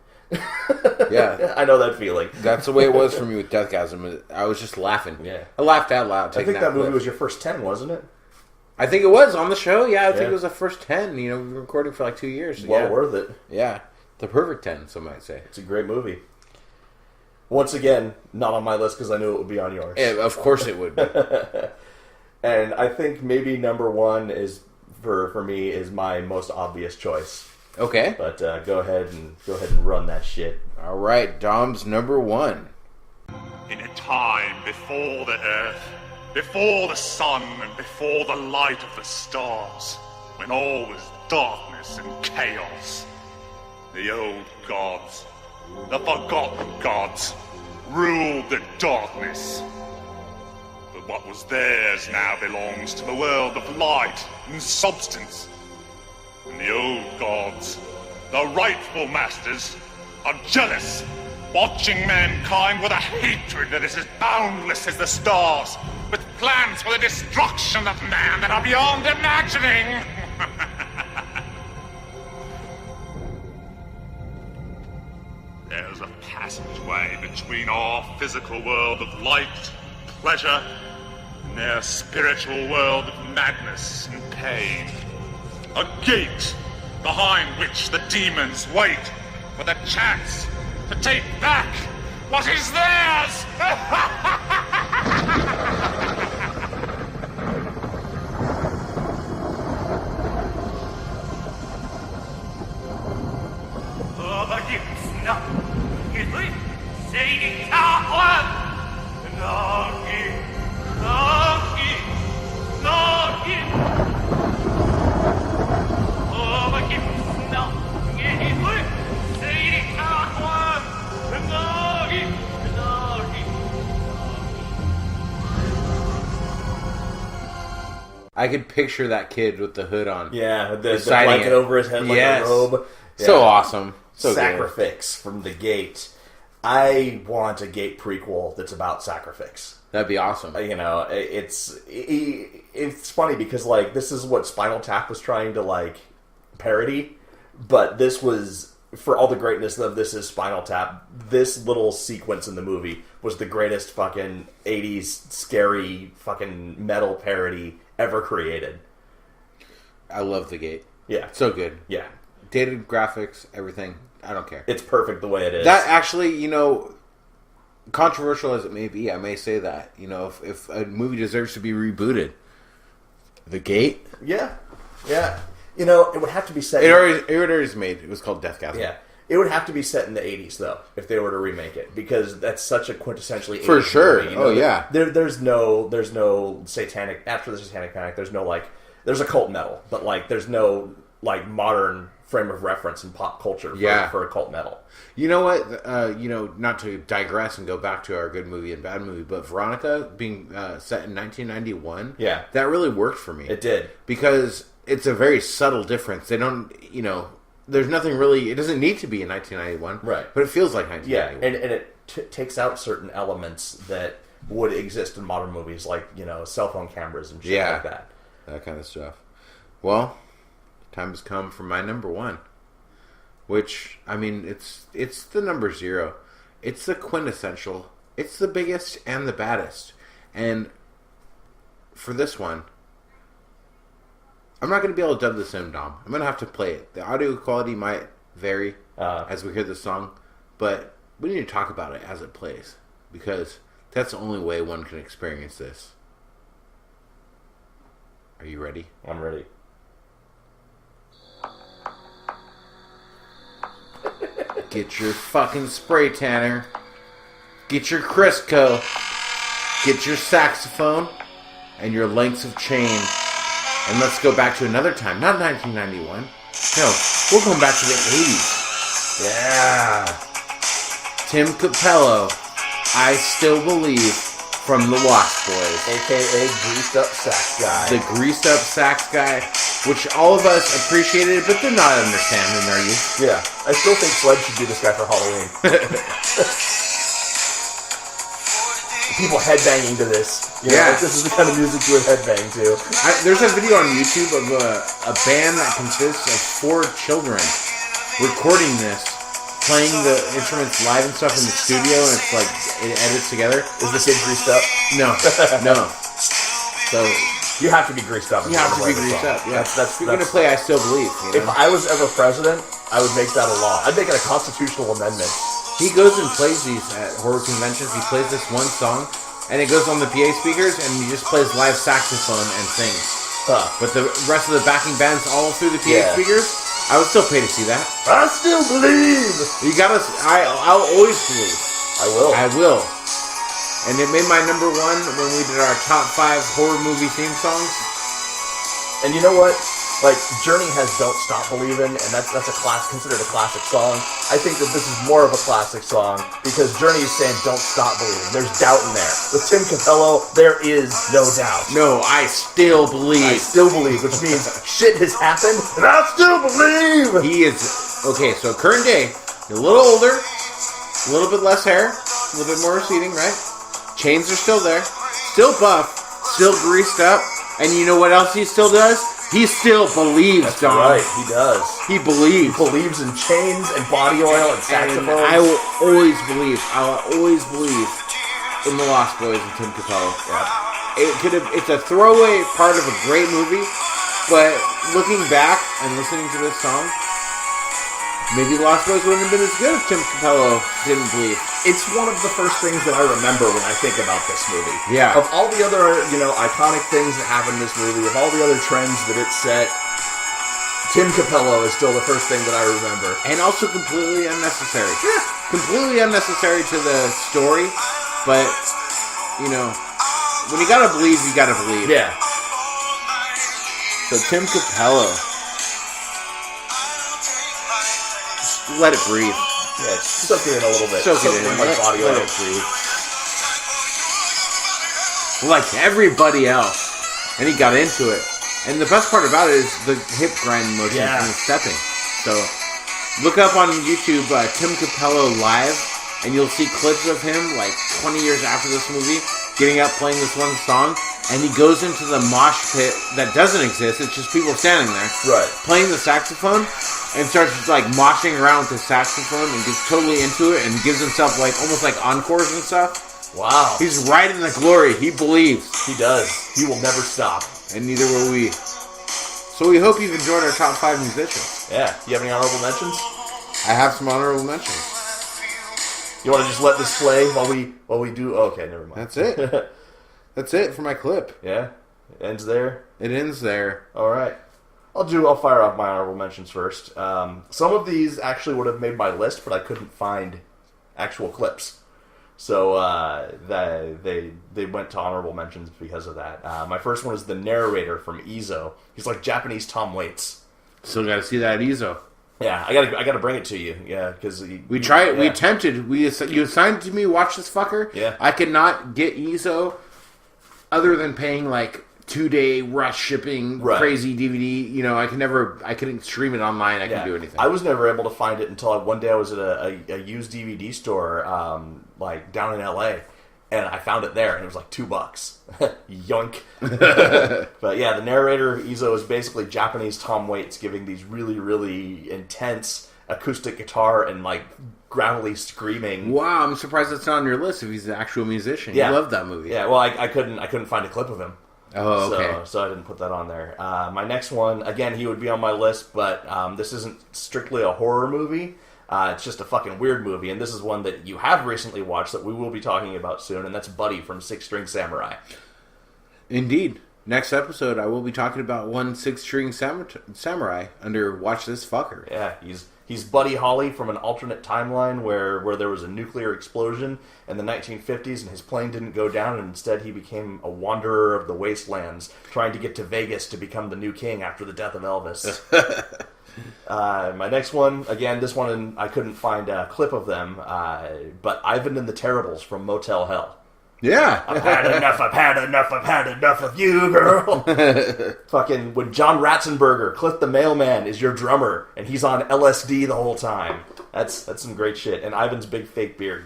Yeah. I know that feeling. That's the way it was for me with Deathgasm. I was just laughing. Yeah. I laughed out loud. I think that movie was your first 10, wasn't it? I think it was on the show. Yeah, I think it was the first 10. You know, we've been recording for like 2 years. Well worth it. Yeah. The perfect 10, some might say. It's a great movie. Once again, not on my list because I knew it would be on yours. Yeah, of course it would be. And I think maybe number 1 is, for me, is my most obvious choice. Okay. But go ahead and run that shit. All right, Dom's number 1. In a time before the earth, before the sun, and before the light of the stars, when all was darkness and chaos, the old gods, the forgotten gods, ruled the darkness. But what was theirs now belongs to the world of light and substance. And the old gods, the rightful masters, are jealous, watching mankind with a hatred that is as boundless as the stars, with plans for the destruction of man that are beyond imagining. There's a passageway between our physical world of light, pleasure, and their spiritual world of madness and pain. A gate behind which the demons wait with a chance to take back what is theirs! I could picture that kid with the hood on. Yeah, with the blanket over his head like a robe. Yeah. So awesome. So Sacrifix from the Gate. I want a Gate prequel that's about Sacrifix. That'd be awesome. You know, it's funny because like this is what Spinal Tap was trying to like parody, but this was, for all the greatness of this is Spinal Tap, this little sequence in the movie was the greatest fucking 80s scary fucking metal parody ever created. I love the Gate. Yeah. So good. Yeah. Dated graphics, everything. I don't care. It's perfect the way it is. That actually, you know, controversial as it may be, I may say that. You know, if a movie deserves to be rebooted, The Gate? Yeah. Yeah. You know, it would have to be set... It already is made. It was called Deathgasm. Yeah. It would have to be set in the 80s, though, if they were to remake it, because that's such a quintessentially 80s For sure. movie, you know? Yeah. There's no satanic... After the Satanic Panic, there's no, like... There's occult metal, but, like, there's no, like, modern frame of reference in pop culture for occult metal. You know what? You know, not to digress and go back to our good movie and bad movie, but Veronica being set in 1991, that really worked for me. It did. Because it's a very subtle difference. They don't, you know... There's nothing really... It doesn't need to be in 1991. Right. But it feels like 1991. Yeah, and it takes out certain elements that would exist in modern movies, like, you know, cell phone cameras and shit like that. That kind of stuff. Well, time has come for my number one. Which, I mean, it's the number 0. It's the quintessential. It's the biggest and the baddest. And for this one... I'm not going to be able to dub this in, Dom. I'm going to have to play it. The audio quality might vary as we hear the song, but we need to talk about it as it plays, because that's the only way one can experience this. Are you ready? I'm ready. Get your fucking spray tanner. Get your Crisco. Get your saxophone and your lengths of chain. And let's go back to another time. Not 1991. No, we're going back to the 80s. Yeah. Tim Capello, I Still Believe, from the Lost Boys. A.K.A. Greased Up Sax Guy. The Greased Up Sax Guy, which all of us appreciated, but did not understand in our youth. Yeah. I still think Sled should be this guy for Halloween. People headbanging to this. You know, like, this is the kind of music you would headbang to. There's a video on YouTube of a band that consists of 4 children recording this, playing the instruments live and stuff in the studio, and it's like, it edits together. Is the kid greased up? No. No. So... You have to be greased up. You have to be greased up, yeah. You're going to play I Still Believe. You know? If I was ever president, I would make that a law. I'd make it a constitutional amendment. He goes and plays these at horror conventions. He plays this one song, and it goes on the PA speakers, and he just plays live saxophone and sings. But the rest of the backing band's all through the PA speakers. I would still pay to see that. I still believe. You gotta. I'll always believe. I will. I will. And it made my number 1 when we did our top 5 horror movie theme songs. And you know what? Like, Journey has Don't Stop Believin', and that's considered a classic song. I think that this is more of a classic song, because Journey is saying don't stop believing. There's doubt in there. With Tim Capello, there is no doubt. No, I still believe. I still believe, which means shit has happened, and I still believe! He is... Okay, so current day, a little older, a little bit less hair, a little bit more receding, right? Chains are still there, still buff, still greased up, and you know what else he still does? He still believes, That's Don. right, he does. He believes. He believes in chains and body oil and saxophones. And I will always believe. I'll always believe in the Lost Boys and Tim Capello. Yeah. It's a throwaway part of a great movie, but looking back and listening to this song, Maybe Lost Boys wouldn't have been as good if Tim Capello didn't bleed. It's one of the first things that I remember when I think about this movie. Yeah. Of all the other, iconic things that happen in this movie, of all the other trends that it set, Tim Capello is still the first thing that I remember. And also completely unnecessary. Yeah. Completely unnecessary to the story, but, when you gotta believe, you gotta believe. Yeah. So Tim Capello. Let it breathe. Yeah, soak it in a little bit. Soak it in. My body Let it breathe. Like everybody else. And he got into it. And the best part about it is the hip grind motion and the stepping. So, look up on YouTube Tim Capello live, and you'll see clips of him, 20 years after this movie, getting up playing this one song, and he goes into the mosh pit that doesn't exist, it's just people standing there, playing the saxophone, and starts moshing around with the saxophone, and gets totally into it, and gives himself almost like encores and stuff. Wow. He's right in the glory. He believes. He does. He will never stop. And neither will we. So we hope you've enjoyed our top 5 musicians. Yeah. You have any honorable mentions? I have some honorable mentions. You want to just let this play while we do? Oh, okay, never mind. That's it. That's it for my clip. Yeah, it ends there. It ends there. All right. I'll fire off my honorable mentions first. Some of these actually would have made my list, but I couldn't find actual clips. So they went to honorable mentions because of that. My first one is the narrator from EZO. He's like Japanese Tom Waits. Still got to see that EZO. Yeah, I gotta bring it to you. Yeah, because we tried. Yeah. We attempted. You assigned to me. Watch this fucker. Yeah, I could not get EZO other than paying 2-day rush shipping, crazy DVD. I couldn't stream it online. I couldn't do anything. I was never able to find it until one day I was at a used DVD store, down in LA, and I found it there, and it was $2. Yoink. But yeah, the narrator, EZO, is basically Japanese Tom Waits giving these really, really intense acoustic guitar and gravelly screaming. Wow, I'm surprised that's not on your list if he's an actual musician. Yeah. You love that movie. Yeah, well, I couldn't find a clip of him. Oh, okay. So I didn't put that on there. My next one, again, he would be on my list, but this isn't strictly a horror movie. It's just a fucking weird movie, and this is one that you have recently watched that we will be talking about soon, and that's Buddy from Six String Samurai. Indeed. Next episode, I will be talking about one Six String Samurai under Watch This Fucker. Yeah, he's Buddy Holly from an alternate timeline where there was a nuclear explosion in the 1950s, and his plane didn't go down, and instead he became a wanderer of the wastelands, trying to get to Vegas to become the new king after the death of Elvis. My next one, again, this one I couldn't find a clip of them, but Ivan and the Terribles from Motel Hell. Yeah. I've had enough of you, girl. Fucking when John Ratzenberger, Cliff the Mailman, is your drummer, and he's on LSD the whole time. That's some great shit. And Ivan's big fake beard.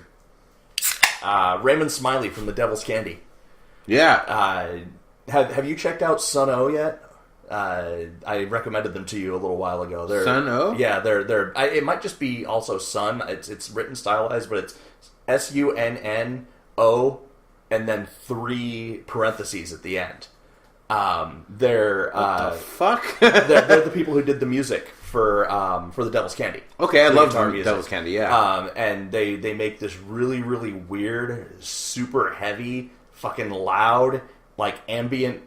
Raymond Smiley from The Devil's Candy. Yeah. Have you checked out Sun O yet? I recommended them to you a little while ago. Sun O? Yeah, they're. It might just be also Sun. It's written stylized, but it's SUNNO and then 3 parentheses at the end. They're what the fuck? they're the people who did the music for The Devil's Candy. Okay, I love Devil's Candy. Yeah, and they make this really, really weird, super heavy, fucking loud, ambient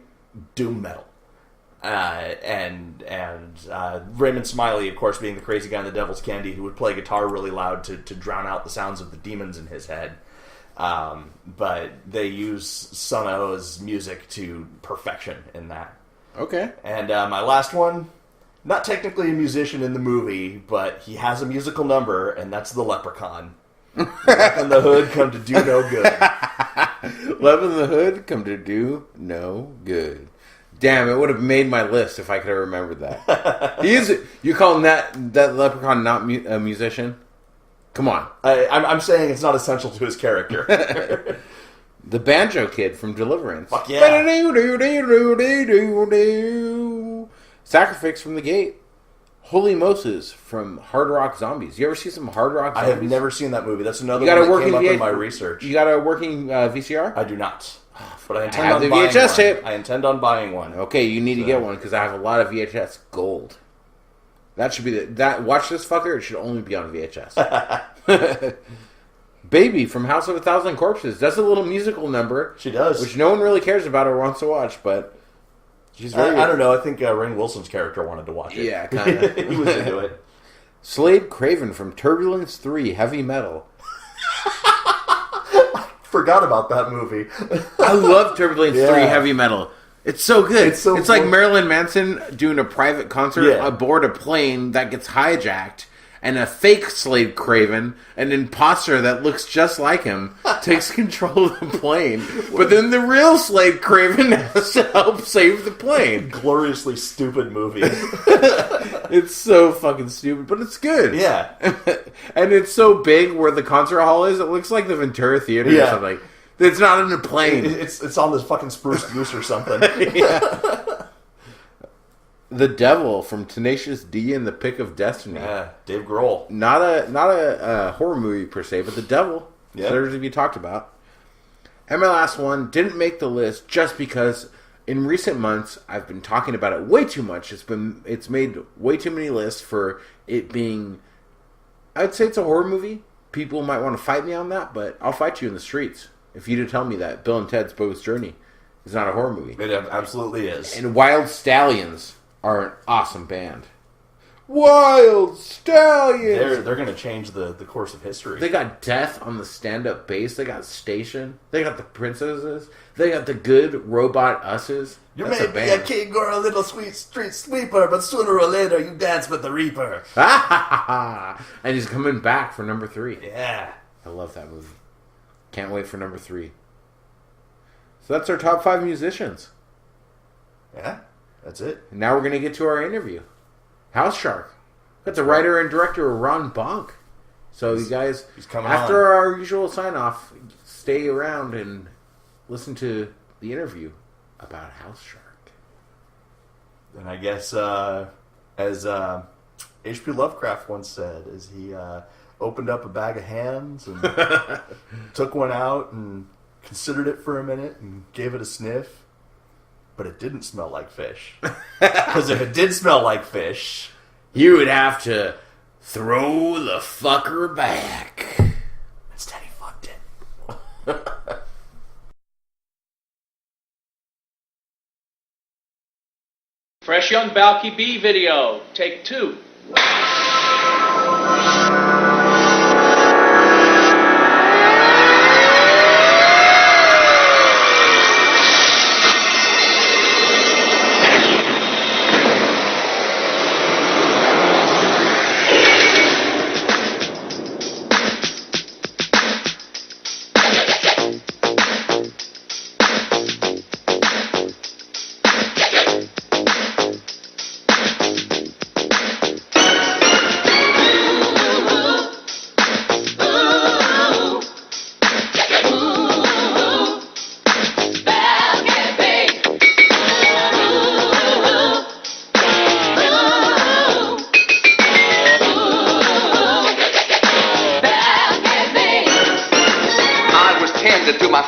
doom metal. And Raymond Smiley, of course, being the crazy guy in The Devil's Candy who would play guitar really loud to drown out the sounds of the demons in his head. But they use Sun O's music to perfection in that. Okay. And my last one, not technically a musician in the movie, but he has a musical number, and that's the Leprechaun. Left in the Hood come to do no good. Left in the Hood come to do no good. Damn, it would have made my list if I could have remembered that. You calling that Leprechaun not a musician? Come on. I'm saying it's not essential to his character. The Banjo Kid from Deliverance. Fuck yeah. Sacrifice from the Gate. Holy Moses from Hard Rock Zombies. You ever see some Hard Rock Zombies? I have never seen that movie. That's another one that came up in my research. You got a working VCR? I do not. But I intend on buying one. I intend on buying one. Okay, you need to get one because I have a lot of VHS gold. That should be watch this fucker. It should only be on VHS. Baby from House of a Thousand Corpses does a little musical number. She does, which no one really cares about or wants to watch, but she's very. I don't know. I think Rainn Wilson's character wanted to watch it. Yeah, kind of. He was into it. Slade Craven from Turbulence 3 Heavy Metal. Forgot about that movie. I love Turbulence 3 Heavy Metal. It's so good. It's like Marilyn Manson doing a private concert aboard a plane that gets hijacked, and a fake Slade Craven, an imposter that looks just like him, takes control of the plane. But then the real Slade Craven has to help save the plane. Gloriously stupid movie. It's so fucking stupid, but it's good. Yeah. And it's so big where the concert hall is, it looks like the Ventura Theater or something. It's not in a plane. It's on this fucking Spruce Goose or something. The Devil from Tenacious D and the Pick of Destiny. Yeah, Dave Grohl. Not a horror movie per se, but The Devil. Yeah. Deserves to be talked about. And my last one didn't make the list just because in recent months I've been talking about it way too much. It's made way too many lists for it being. I'd say it's a horror movie. People might want to fight me on that, but I'll fight you in the streets if you to tell me that Bill and Ted's Bogus Journey is not a horror movie. It absolutely is. And Wild Stallions are an awesome band. Wild Stallions! They're going to change the course of history. They got Death on the stand-up bass. They got Station. They got the Princesses. They got the Good Robot Us's. You That's may a be band. a king or a little sweet street sweeper, but sooner or later you dance with the Reaper. And he's coming back for number 3. Yeah. I love that movie. Can't wait for number 3. So that's our top 5 musicians. Yeah, that's it. And now we're going to get to our interview. House Shark. That's the writer and director Ron Bonk. So you guys, he's coming after on. our usual sign-off, stay around and listen to the interview about House Shark. And I guess, as H.P. Lovecraft once said, as he opened up a bag of hams and took one out and considered it for a minute and gave it a sniff, but it didn't smell like fish. Because if it did smell like fish, you would have to throw the fucker back. Instead he fucked it. Fresh Young Balky B video, take 2.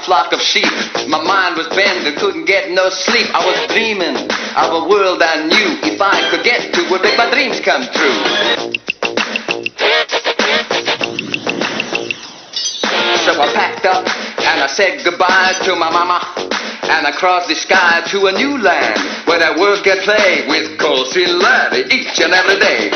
Flock of sheep. My mind was bent and couldn't get no sleep. I was dreaming of a world I knew. If I could get to, would make my dreams come true. So I packed up and I said goodbye to my mama, and I crossed the sky to a new land where I work and play with Colsey Larry each and every day.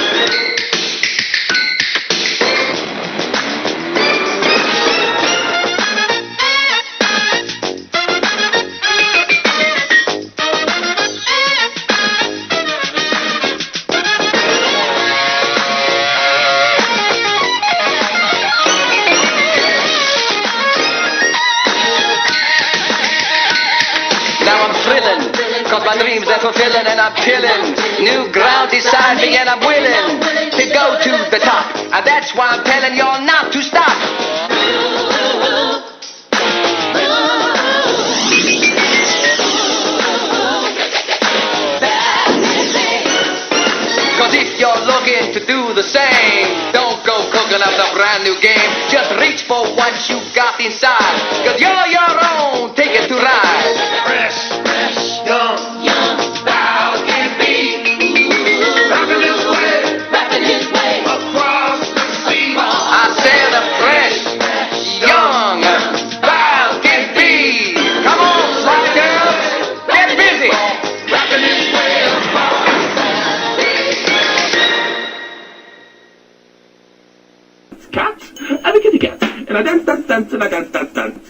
Cause my dreams are fulfilling and I'm chilling. New ground beside me and I'm willing to go to the top. And that's why I'm telling y'all not to stop. Cause if you're looking to do the same, don't go cooking up a brand new game. Just reach for what you got inside. Cause you're your own ticket to ride. Fresh, young, bow can be. Rockin' this way. cat and a kitty cat. And I dance, and I dance, dance.